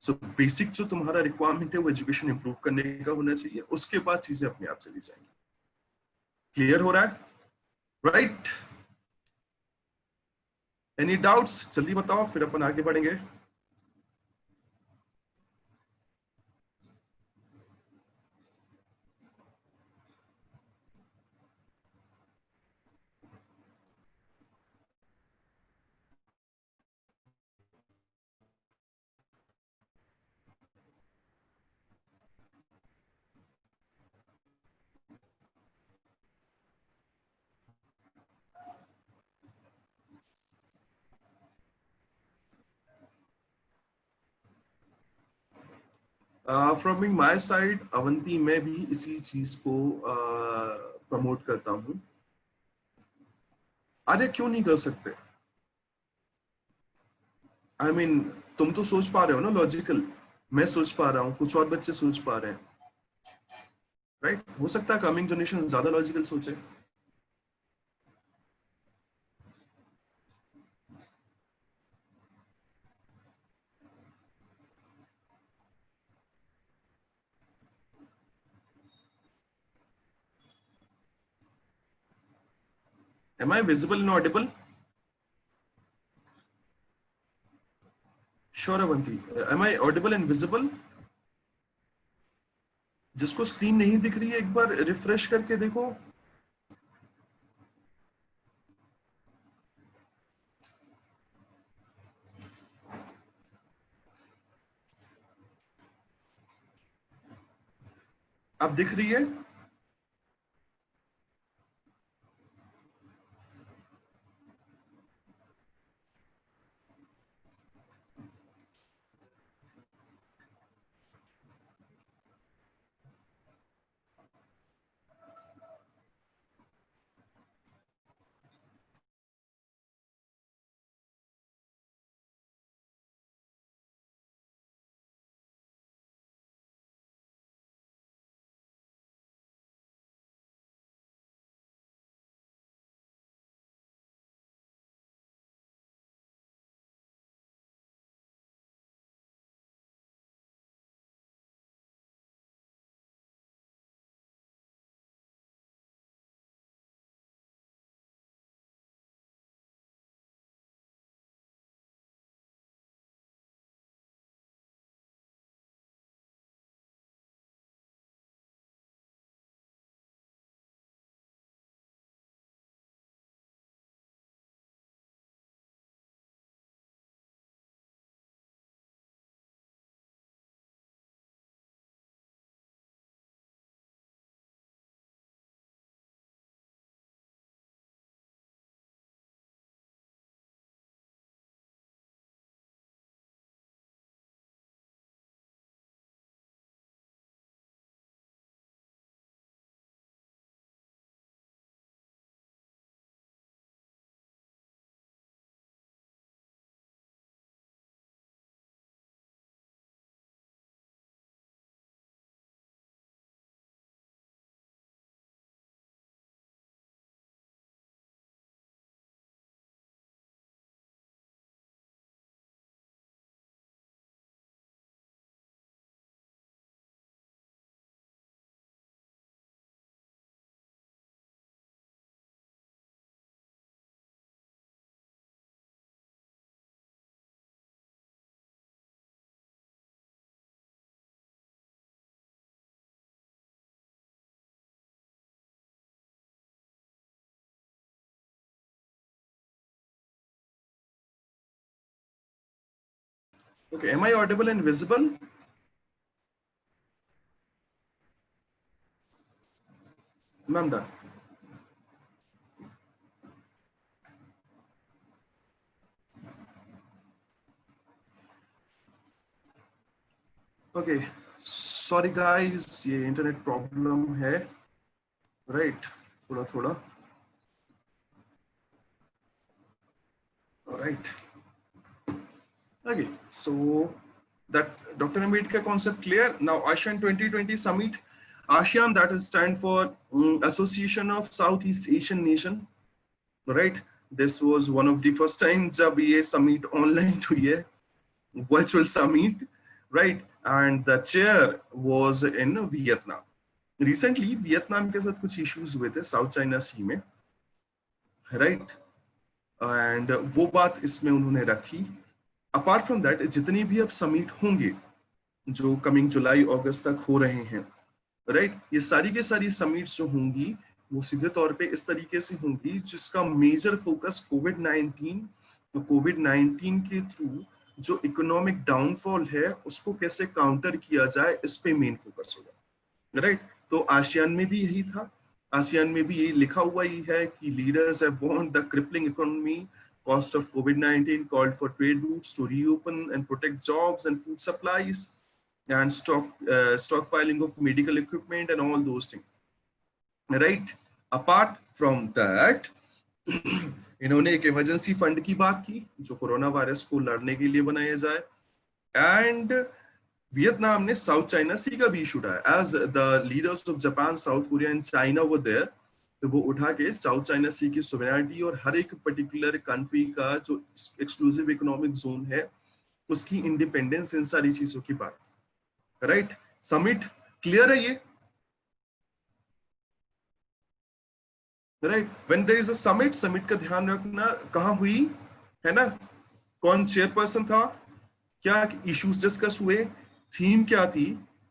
Speaker 2: So बेसिक जो तुम्हारा रिक्वायरमेंट है वो एजुकेशन इम्प्रूव करने का होना चाहिए, उसके बाद चीजें अपने आप चली जाएंगी. क्लियर हो रहा है? राइट? Any doubts? जल्दी बताओ, फिर अपन आगे बढ़ेंगे. फ्रॉम माय साइड अवंती, मैं भी इसी चीज को प्रमोट करता हूं. अरे क्यों नहीं कर सकते? आई मीन तुम तो सोच पा रहे हो ना लॉजिकल, मैं सोच पा रहा हूँ, कुछ और बच्चे सोच पा रहे हैं, राइट? हो सकता है कमिंग जनरेशन ज्यादा लॉजिकल सोचे. Am I visible and audible? Sure, Avanti. Am I audible and visible? जिसको स्क्रीन नहीं दिख रही है एक बार रिफ्रेश करके देखो. अब दिख रही है? Okay, am I audible and visible? I'm done. Okay, sorry guys, ये internet problem है, right? थोड़ा थोड़ा. All right. Okay, so that Dr. Ambedkar concept clear. Now ASEAN 2020 summit. ASEAN, that is stand for Association of Southeast Asian Nation, right? This was one of the first time जब ये summit online हुई है, virtual summit, right? And the chair was in Vietnam. Recently, Vietnam के साथ कुछ issues हुए थे South China Sea में, right? And वो बात इसमें उन्होंने रखी. अपार्ट फ्रॉम दैट जितनी भी अब समिट होंगे जो कमिंग जुलाई अगस्त तक हो रहे हैं, राइट, ये सारी के सारी समिट्स जो होंगी वो सीधे तौर पे इस तरीके से होंगी जिसका मेजर फोकस कोविड-19 के थ्रू जो इकोनॉमिक डाउनफॉल है उसको कैसे काउंटर किया जाए, इस पे मेन फोकस होगा, राइट. तो आसियान में भी यही था. आसियान में भी यही लिखा हुआ ही है कि leaders have warned the crippling economy cost of COVID-19, called for trade routes to reopen and protect jobs and food supplies, and stockpiling of medical equipment and all those things. Right? Apart from that, इन्होंने एक emergency fund की बात की जो corona virus को लड़ने के लिए बनाया जाए. एंड वियतनाम ने साउथ चाइना सी का भी इशू उठाया. As the leaders of Japan, South Korea and China were there, तो वो उठा के साउथ चाइना सी की सोवरेनिटी और हर एक पर्टिकुलर कंट्री का जो एक्सक्लूसिव इकोनॉमिक जोन है उसकी इंडिपेंडेंस, इन सारी चीजों की बात, राइट. समिट क्लियर है ये, right. When there is a summit, summit का ध्यान रखना कहाँ हुई है ना, कौन चेयरपर्सन था, क्या इश्यूज डिस्कस हुए, थीम क्या थी.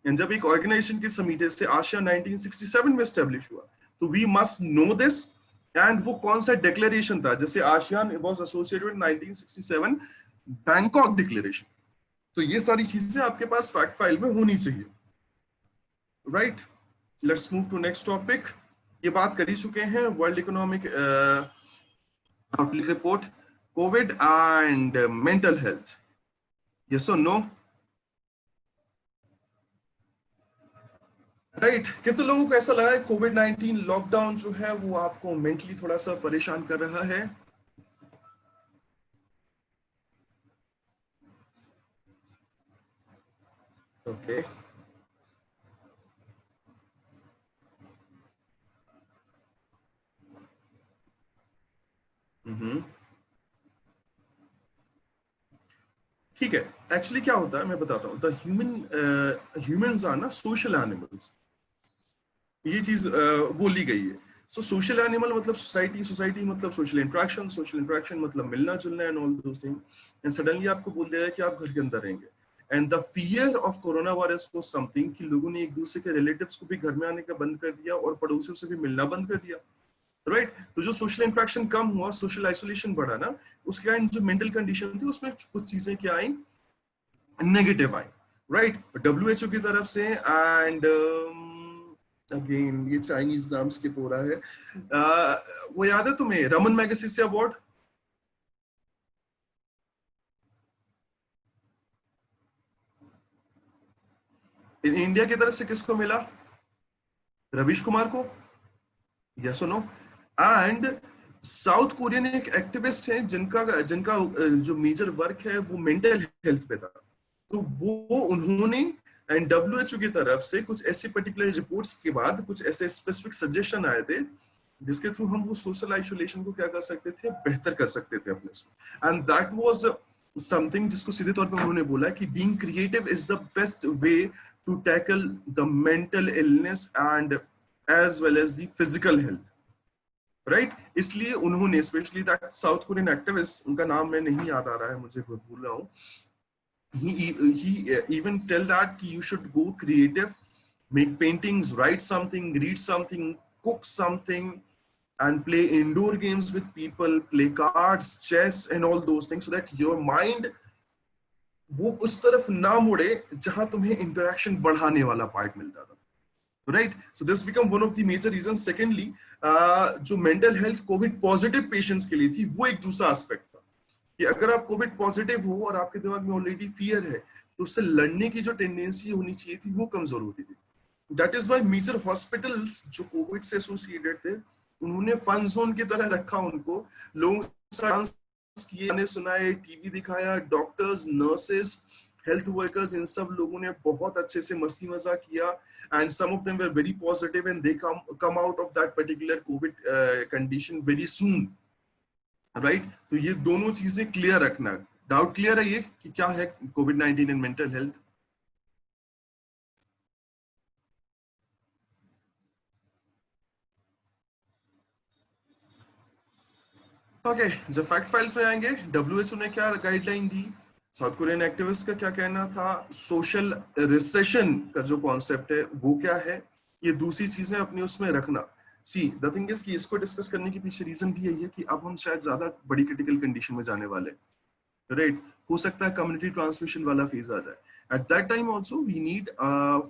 Speaker 2: एंड जब एक ऑर्गेनाइजेशन की समिट है, जैसे आसियान 1967 में एस्टेब्लिश हुआ, तो we must know this. And वो कौन सा डिक्लेरेशन था, जैसे ASEAN was associated with 1967 Bangkok declaration. तो ये सारी चीजें आपके पास फैक्ट फाइल में होनी चाहिए, right. Let's move to next topic. ये बात कर ही चुके हैं, world economic outlook report, Covid and mental health. Yes और नो, राइट. कितने लोगों को ऐसा लगा है कोविड-19 लॉकडाउन जो है वो आपको मेंटली थोड़ा सा परेशान कर रहा है? ओके, ठीक है. एक्चुअली क्या होता है मैं बताता हूँ. द ह्यूमंस आर ना सोशल एनिमल्स, ये चीज बोली गई है. सो सोशल एनिमल मतलब सोसाइटी, सोसाइटी मतलब सोशल इंटरेक्शन, सोशल इंटरेक्शन मतलब मिलना जुलना and all those thing. And suddenly आपको बोल दिया है कि आप घर के अंदर रहेंगे. And the fear of corona virus was something कि लोगों ने एक दूसरे के रिलेटिव्स को भी घर में आने का बंद कर दिया और पड़ोसियों से भी मिलना बंद कर दिया, राइट. तो जो सोशल इंटरेक्शन कम हुआ, सोशल आइसोलेशन बढ़ा ना, उसके कारण जो मेंटल कंडीशन थी उसमें कुछ चीजें क्या आई, नेगेटिव आई, राइट. WHO की तरफ से. एंड अगेन ये चाइनीज नाम स्किप हो रहा है. वो याद है तुम्हें रमन मैगसेसे अवार्ड? इंडिया की तरफ से किसको मिला? रवीश कुमार को. यस और नो. एंड साउथ कोरियन एक एक्टिविस्ट हैं जिनका जो मेजर वर्क है वो मेंटल हेल्थ पे था. तो वो उन्होंने एंड WHO की तरफ से कुछ ऐसे पर्टिकुलर रिपोर्ट्स के बाद कुछ ऐसे स्पेसिफिक सजेशन आए थे जिसके थ्रू हम वो सोशल आइसोलेशन को क्या कर सकते थे, बेहतर कर सकते थे अपने उसमें. एंड दैट वाज समथिंग जिसको सीधे तौर पे उन्होंने बोला कि being creative is the best way to tackle the mental illness and as well as the physical health, right. इसलिए उन्होंने specially that South Korean activist, उनका नाम मैं नहीं याद आ रहा है, मुझे भूल रहा हूँ. He even tell that you should go creative, make paintings, write something, read something, cook something, and play indoor games with people, play cards, chess, and all those things, so that your mind वो उस तरफ ना मुड़े जहां तुम्हें interaction बढ़ाने वाला part मिलता था, right? So this become one of the major reason. Secondly, जो mental health covid positive patients के लिए थी, वो एक दूसरा एस्पेक्ट था कि अगर आप कोविड पॉजिटिव हो और आपके दिमाग में ऑलरेडी फियर है, तो उससे लड़ने की जो टेंडेंसी होनी चाहिए थी वो कमजोर होती थी। That is why major hospitals जो कोविड से एसोसिएटेड थे, उन्होंने फन जोन की तरह रखा उनको, लोगों से डांस किए, गाने सुनाए, टीवी दिखाया, डॉक्टर्स, नर्सेस, हेल्थ वर्कर्स, इन सब लोगों ने बहुत अच्छे से मस्ती मजाक किया, and some of them were very positive and they come out of that particular Covid condition very soon, right? तो ये दोनों चीजें क्लियर रखना। डाउट क्लियर है ये कि क्या है कोविड-19 एंड मेंटल हेल्थ? ओके, जब फैक्ट फाइल्स में आएंगे, डब्ल्यूएचओ ने क्या गाइडलाइन दी, साउथ कोरियन एक्टिविस्ट का क्या कहना था, सोशल रिसेशन का जो कॉन्सेप्ट है वो क्या है, ये दूसरी चीजें अपने उसमें रखना। सी द थिंग इज कि इसको डिस्कस करने के पीछे रीजन भी यही है कि अब हम शायद ज्यादा बड़ी क्रिटिकल कंडीशन में जाने वाले, राइट? हो सकता है कम्युनिटी ट्रांसमिशन वाला फेज आ जाए। At that time also we need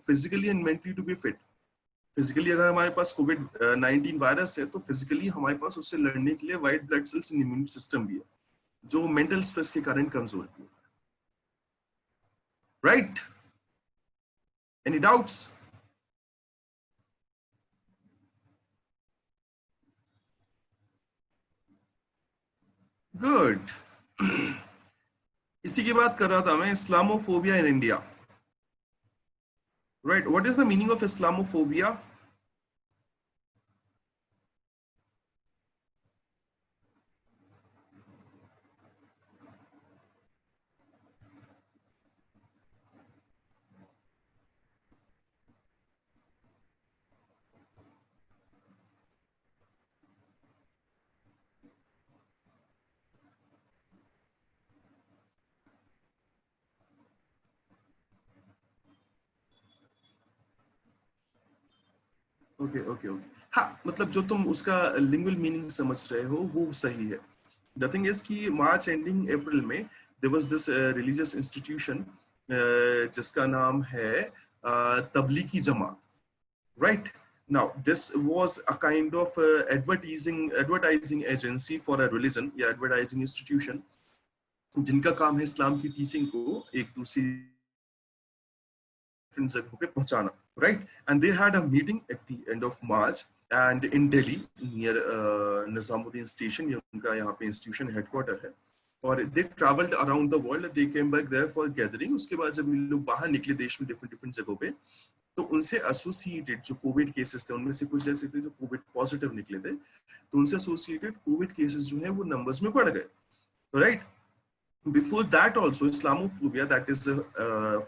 Speaker 2: physically and mentally to be fit. Physically अगर हमारे पास कोविड 19 वायरस है, तो फिजिकली हमारे पास उससे लड़ने के लिए white blood sales and immune system भी है, जो मेंटल स्ट्रेस के कारण कमजोर भी होता है, राइट? Any doubts? गुड। इसी की बात कर रहा था मैं, Islamophobia in India, right? What is the meaning of Islamophobia? Okay okay okay, हाँ, मतलब जो तुम उसका लिंग्वल मीनिंग समझ रहे हो वो सही है। द थिंग इज कि मार्च एंडिंग अप्रैल में there was this religious institution जिसका नाम है Tablighi Jamaat, right? Now this was a kind of advertising agency for a religion या advertising institution जिनका काम है इस्लाम की टीचिंग को एक दूसरी जगहों पे पहुंचाना, right? And they had a meeting at the end of March and in Delhi near Nizamuddin station, ये उनका यहाँ पे institution headquarter है, और they traveled around the world, they came back there for gathering। उसके बाद जब ये लोग बाहर निकले देश में different जगहों पे, तो उनसे एसोसिएटेड जो कोविड केसेस थे, उनमें से कुछ ऐसे थे जो कोविड पॉजिटिव निकले थे, तो उनसे एसोसिएटेड कोविड केसेस जो है वो नंबर्स में बढ़ गए, right? Before that also Islamophobia, that is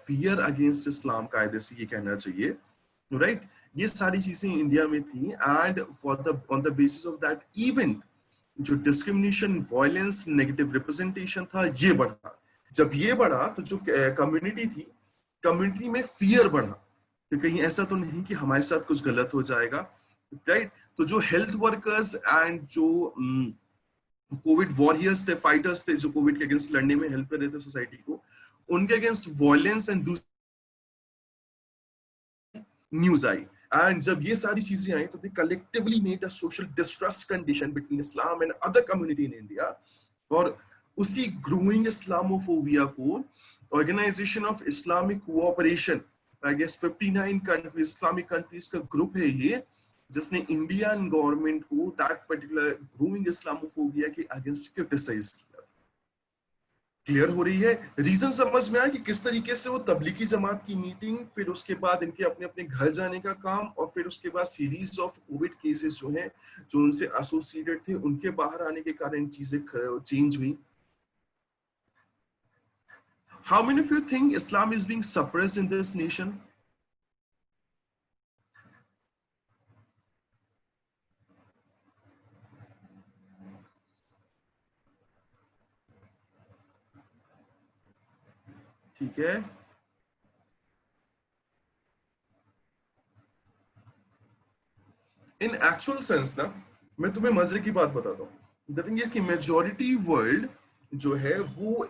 Speaker 2: fear against इस्लाम, कायदे से ये कहना चाहिए, राइट? ये सारी चीजें इंडिया में थी, and for the on the basis of that event जो डिस्क्रिमिनेशन, वायलेंस, नेगेटिव रिप्रेजेंटेशन था, ये बढ़ा। जब ये बढ़ा तो जो कम्युनिटी थी, कम्युनिटी में फियर बढ़ा कि कहीं ऐसा तो नहीं कि हमारे साथ कुछ गलत हो जाएगा, राइट? तो जो हेल्थ वर्कर्स एंड जो कोविड वॉरियर्स थे, फाइटर्स थे, जो कोविड के अगेंस्ट लड़ने में हेल्प कर रहे थे सोसाइटी को, उनके अगेंस्ट वायलेंस एंड न्यूज आई, एंड जब ये सारी चीजें आई तो they collectively made a social distrust condition between Islam and other community in India. और उसी ग्रोइंग इस्लामोफोबिया को organisation of Islamic cooperation, I guess 59 countries, Islamic countries का ग्रुप है ये, जिसने इंडियन गवर्नमेंट को दैट पर्टिकुलर ग्रोइंग इस्लामोफोबिया के अगेंस्ट क्रिटिसाइज किया। क्लियर हो रही है? रीजन समझ में आया कि किस तरीके से वो तबलीगी जमात की मीटिंग, फिर उसके बाद इनके अपने अपने घर जाने का काम, और फिर उसके बाद सीरीज ऑफ कोविड केसेस जो हैं, जो उनसे एसोसिएटेड थे, उनके बाहर आने के कारण चीजें चेंज हुई। How many of you think Islam is being suppressed in this nation? ठीक है, इन एक्चुअल सेंस ना, मैं तुम्हें मजे की बात बताता हूँ। द थिंग इज कि मेजॉरिटी वर्ल्ड जो है वो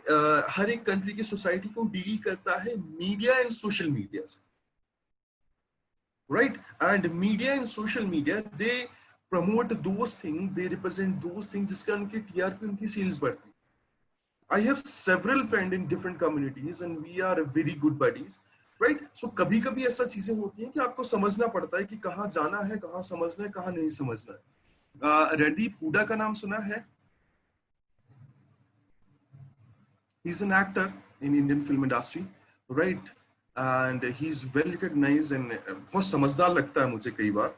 Speaker 2: हर एक कंट्री की सोसाइटी को डील करता है मीडिया एंड सोशल मीडिया से, right? And media and social media, they promote those things, they represent those things जिसका उनकी TRP, उनकी sales बढ़ती है. I have several friends in different communities and we are very good buddies, right? So कभी कभी ऐसा चीजें होती हैं कि आपको समझना पड़ता है कि कहाँ जाना है, कहाँ समझना है, कहाँ नहीं समझना है. रणदीप हुडा का नाम सुना है? He's an actor in Indian film industry, right? And he's well recognized and बहुत समझदार लगता है मुझे कई बार,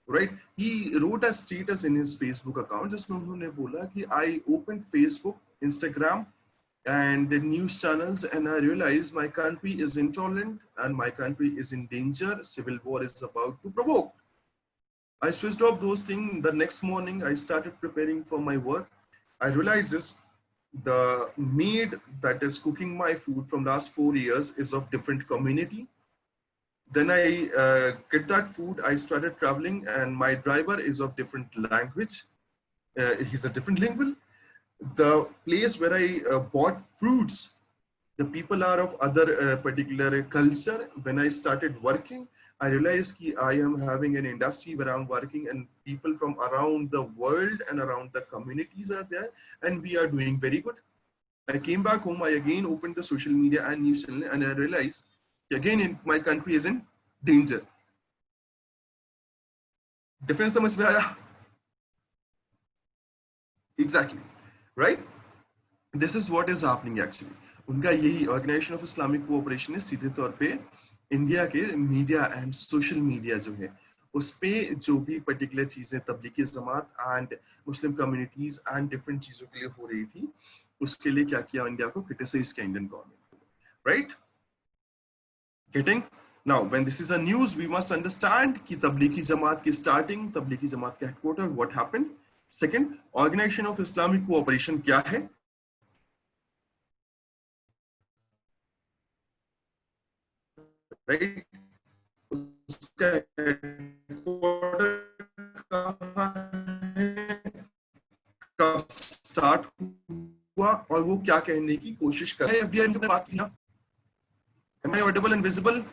Speaker 2: right? He wrote a status in his Facebook account जिसमें उन्होंने बोला कि I opened Facebook, Instagram and the news channels and I realized my country is intolerant and my country is in danger. Civil war is about to provoke. I switched off those things. The next morning, I started preparing for my work. I realized this, the maid that is cooking my food from last 4 years is of different community. Then I get that food, I started traveling and my driver is of different language. He's a different lingual. The place where I bought fruits, the people are of other particular culture. When I started working, I realized that I am having an industry where I'm working and people from around the world and around the communities are there and we are doing very good. I came back home, I again opened the social media and news channel and I realized again my country is in danger. Difference समझ में आया? Exactly, right? This is what is happening actually. उनका यही organisation of Islamic cooperation ने सीधे तौर पे India के मीडिया एंड सोशल मीडिया जो है उस पे जो भी पर्टिकुलर चीजें Tablighi Jamaat and Muslim communities and different चीजों के लिए हो रही थी उसके लिए क्या किया इंडिया को क्रिटिसाइज किया Indian government, right? Getting? Now, when this is a news, we must understand कि तबलीगी जमात की स्टार्टिंग, तबलीगी जमात का headquarter, what happened. Second, organisation of Islamic cooperation क्या है? राइट? उसका हेडक्वार्टर कहाँ है, कब स्टार्ट हुआ और वो क्या कहने की कोशिश कर रहे हैं. एफडीआई के बात किया. Am I audible and visible?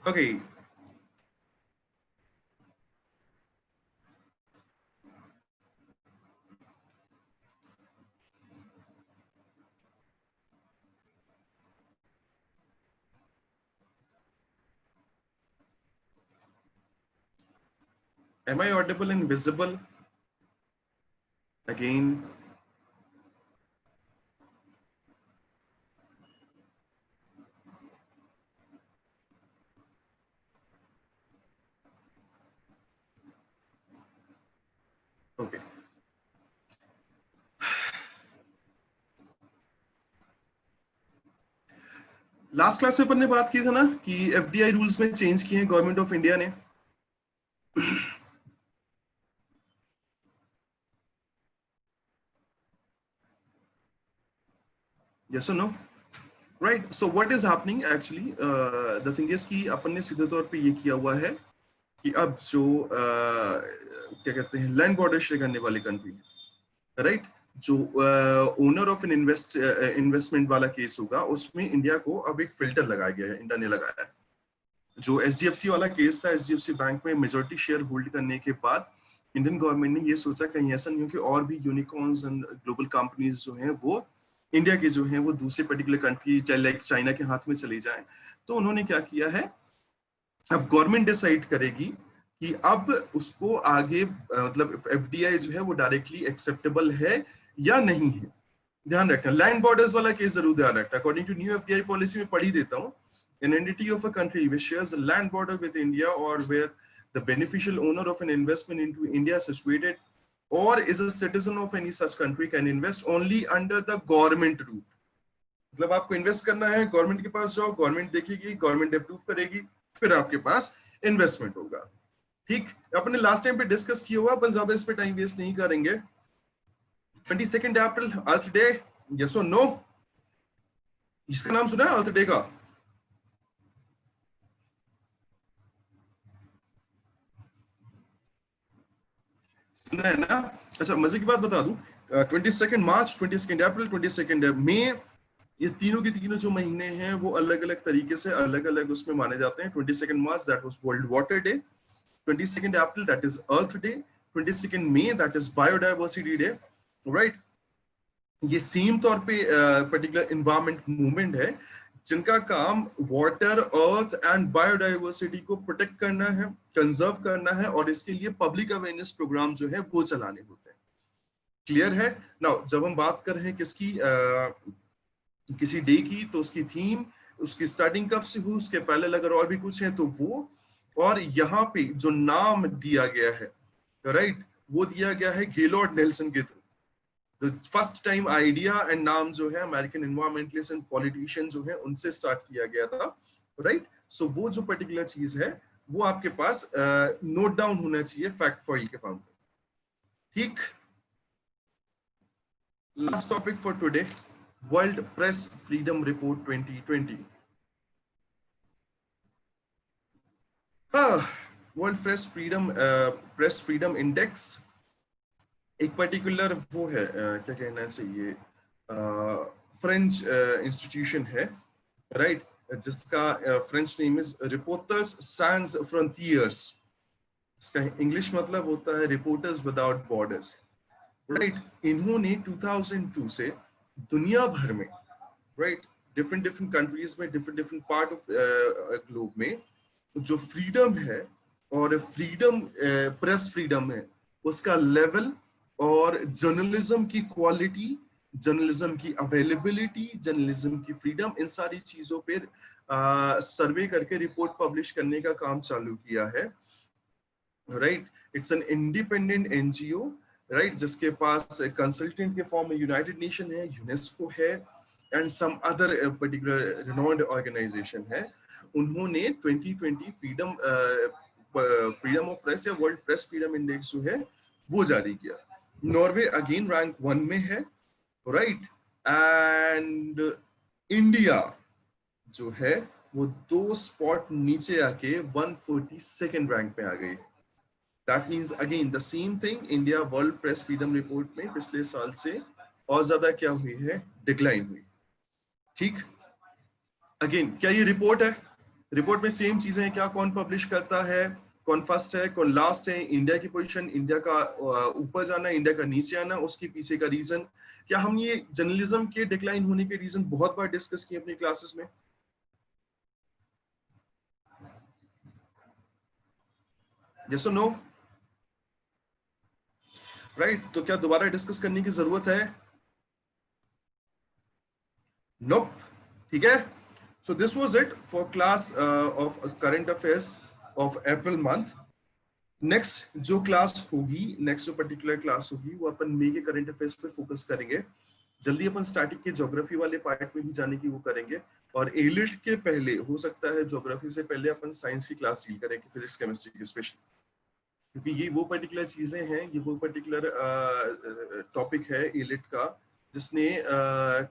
Speaker 2: Okay. Am I audible and visible? Again. Okay. Last class में अपन ने बात की था ना कि एफडीआई रूल्स में चेंज किए हैं गवर्नमेंट ऑफ इंडिया ने. Yes or no? Right. So what is happening actually? The thing is कि अपन ने सीधे तौर पे ये किया हुआ है कि अब जो क्या कहते हैं लैंड बॉर्डर शेयर करने वाली कंट्री, राइट, जो ओनर ऑफ एन इन्वेस्टमेंट वाला केस होगा उसमें इंडिया को अब एक फिल्टर लगाया गया है, इंडिया ने लगाया है. जो एचडीएफसी वाला केस था, एचडीएफसी बैंक में मेजॉरिटी शेयर होल्ड करने के बाद इंडियन गवर्नमेंट ने ये सोचा कहीं ऐसा नहीं हो कि और भी यूनिकॉर्न्स एंड ग्लोबल कंपनीज जो हैं वो इंडिया के जो हैं वो दूसरे पर्टिकुलर कंट्री लाइक चाइना के हाथ में चली जाएं. तो उन्होंने क्या किया है, अब गवर्नमेंट डिसाइड करेगी कि अब उसको आगे मतलब एफडीआई जो है वो डायरेक्टली एक्सेप्टेबल है या नहीं है. ध्यान रखना, लैंड बॉर्डर्स वाला केस जरूर ध्यान रखना. According to new FDI policy में पढ़ ही देता हूँ, an entity of a country which shares a land border with India or where the beneficial owner of an investment into India is situated or is a citizen of any such country can invest only under the government route. मतलब आपको invest करना है, government के पास जाओ, government देखेगी, government approve करेगी, फिर आपके पास इन्वेस्टमेंट होगा. ठीक, अपने लास्ट टाइम पे डिस्कस किया हुआ, अपन ज्यादा इस पे टाइम वेस्ट नहीं करेंगे. 22 अप्रैल अर्थ डे, यस और नो? इसका नाम सुना है अर्थ डे का? सुना है ना? अच्छा, मजे की बात बता दूं, 22 मार्च, 22 अप्रैल, 22 मई, ये तीनों के तीनों जो महीने हैं वो अलग अलग तरीके से अलग अलग उसमें माने जाते हैं. 22 March that was world water day, 22 April that is earth day, 22 May that is biodiversity day, right. ये सेम तौर पे पर्टिकुलर एनवायरमेंट मूवमेंट है जिनका काम वाटर, अर्थ एंड बायोडाइवर्सिटी को प्रोटेक्ट करना है, कंजर्व करना है, और इसके लिए पब्लिक अवेयरनेस प्रोग्राम जो है वो चलाने होते हैं. क्लियर है? नाउ जब हम बात कर रहे हैं किसकी, किसी डे की, तो उसकी थीम, उसकी स्टार्टिंग कब से हुई, उसके पहले अगर और भी कुछ है तो वो, और यहाँ पे जो नाम दिया गया है, राइट, वो दिया गया है गेलॉर्ड नेल्सन के through. The first time idea and नाम जो है अमेरिकन एनवायरमेंटलिस्ट एंड पॉलिटिशियन जो है उनसे स्टार्ट किया गया था, राइट. सो वो जो पर्टिकुलर चीज है वो आपके पास नोट डाउन होना चाहिए फैक्ट फाइल के फॉर्म में. ठीक, last topic for today, world press freedom report 2020. World press freedom index एक पर्टिकुलर वो है, क्या कहना चाहिए, फ्रेंच इंस्टीट्यूशन है, राइट, जिसका French name is reporters sans frontieres. इसका इंग्लिश मतलब होता है रिपोर्टर्स विदाउट बॉर्डर्स, राइट. इन्होंने 2002 से दुनिया भर में, राइट, डिफरेंट कंट्रीज में, डिफरेंट पार्ट ऑफ ग्लोब में जो फ्रीडम है और फ्रीडम, प्रेस फ्रीडम है, उसका लेवल और जर्नलिज्म की क्वालिटी, जर्नलिज्म की अवेलेबिलिटी, जर्नलिज्म की फ्रीडम, इन सारी चीजों पर सर्वे करके रिपोर्ट पब्लिश करने का काम चालू किया है, right. It's an independent NGO, right, जिसके पास कंसल्टेंट के फॉर्म में यूनाइटेड नेशन है, यूनेस्को है and some other particular renowned organisation है. उन्होंने 2020 फ्रीडम ऑफ प्रेस या वर्ल्ड प्रेस फ्रीडम इंडेक्स जो है वो जारी किया. नॉर्वे अगेन रैंक 1 में है, राइट, एंड इंडिया जो है वो 2 स्पॉट नीचे आके 142nd रैंक पे आ गई. That means again the same thing, India world press freedom report में पिछले साल से और ज्यादा क्या हुई है, डिक्लाइन हुई. ठीक, अगेन क्या ये रिपोर्ट है? रिपोर्ट में सेम चीजें हैं क्या, कौन पब्लिश करता है, कौन फर्स्ट है, कौन लास्ट है, इंडिया की पोजीशन, इंडिया का ऊपर जाना, इंडिया का नीचे आना, उसके पीछे का रीजन क्या। हम ये जर्नलिज्म के डिक्लाइन होने के रीजन बहुत बार डिस्कस किए अपनी क्लासेस में। यस और नो, राइट? तो क्या दोबारा डिस्कस करने की जरूरत है? नोप। ठीक है, so this was it for class of current affairs of April month. Next जो क्लास होगी, नेक्स्ट जो पर्टिकुलर क्लास होगी, वो अपन मई के करंट अफेयर्स पे फोकस करेंगे। जल्दी अपन स्टैटिक के ज्योग्राफी वाले पार्ट में भी जाने की वो करेंगे, और एलिट के पहले हो सकता है ज्योग्राफी से पहले अपन साइंस की क्लास डील करेंगे, फिजिक्स केमिस्ट्री की स्पेशली, क्योंकि ये वो पर्टिकुलर चीजें हैं, ये वो पर्टिकुलर टॉपिक है एलिट का जिसने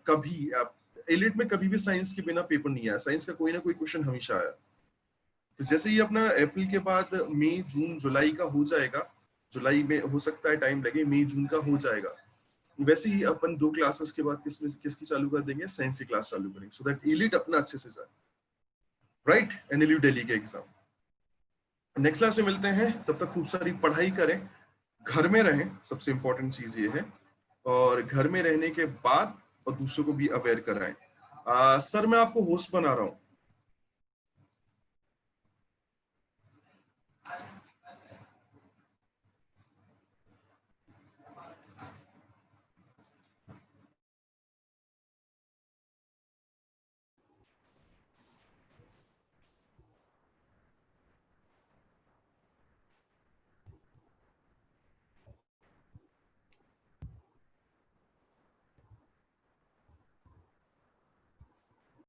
Speaker 2: कभी एलिट में कभी भी साइंस के बिना पेपर नहीं आया। साइंस का कोई ना कोई क्वेश्चन हमेशा आया। तो जैसे ही अपना अप्रैल के बाद मई जून जुलाई का हो जाएगा, जुलाई में हो सकता है टाइम लगे, मई जून का हो जाएगा, वैसे ही अपन 2 क्लासेस के बाद किसकी चालू कर देंगे, साइंस की क्लास चालू करेंगे, सो दैट एलिट अपना अच्छे से जाए, राइट? एनएलयू दिल्ली के एग्जाम। नेक्स्ट क्लास में मिलते हैं, तब तक खूब सारी पढ़ाई करें, घर में रहें, सबसे इंपॉर्टेंट चीज ये है, और घर में रहने के बाद और दूसरों को भी अवेयर कराएं। सर मैं आपको होस्ट बना रहा हूँ,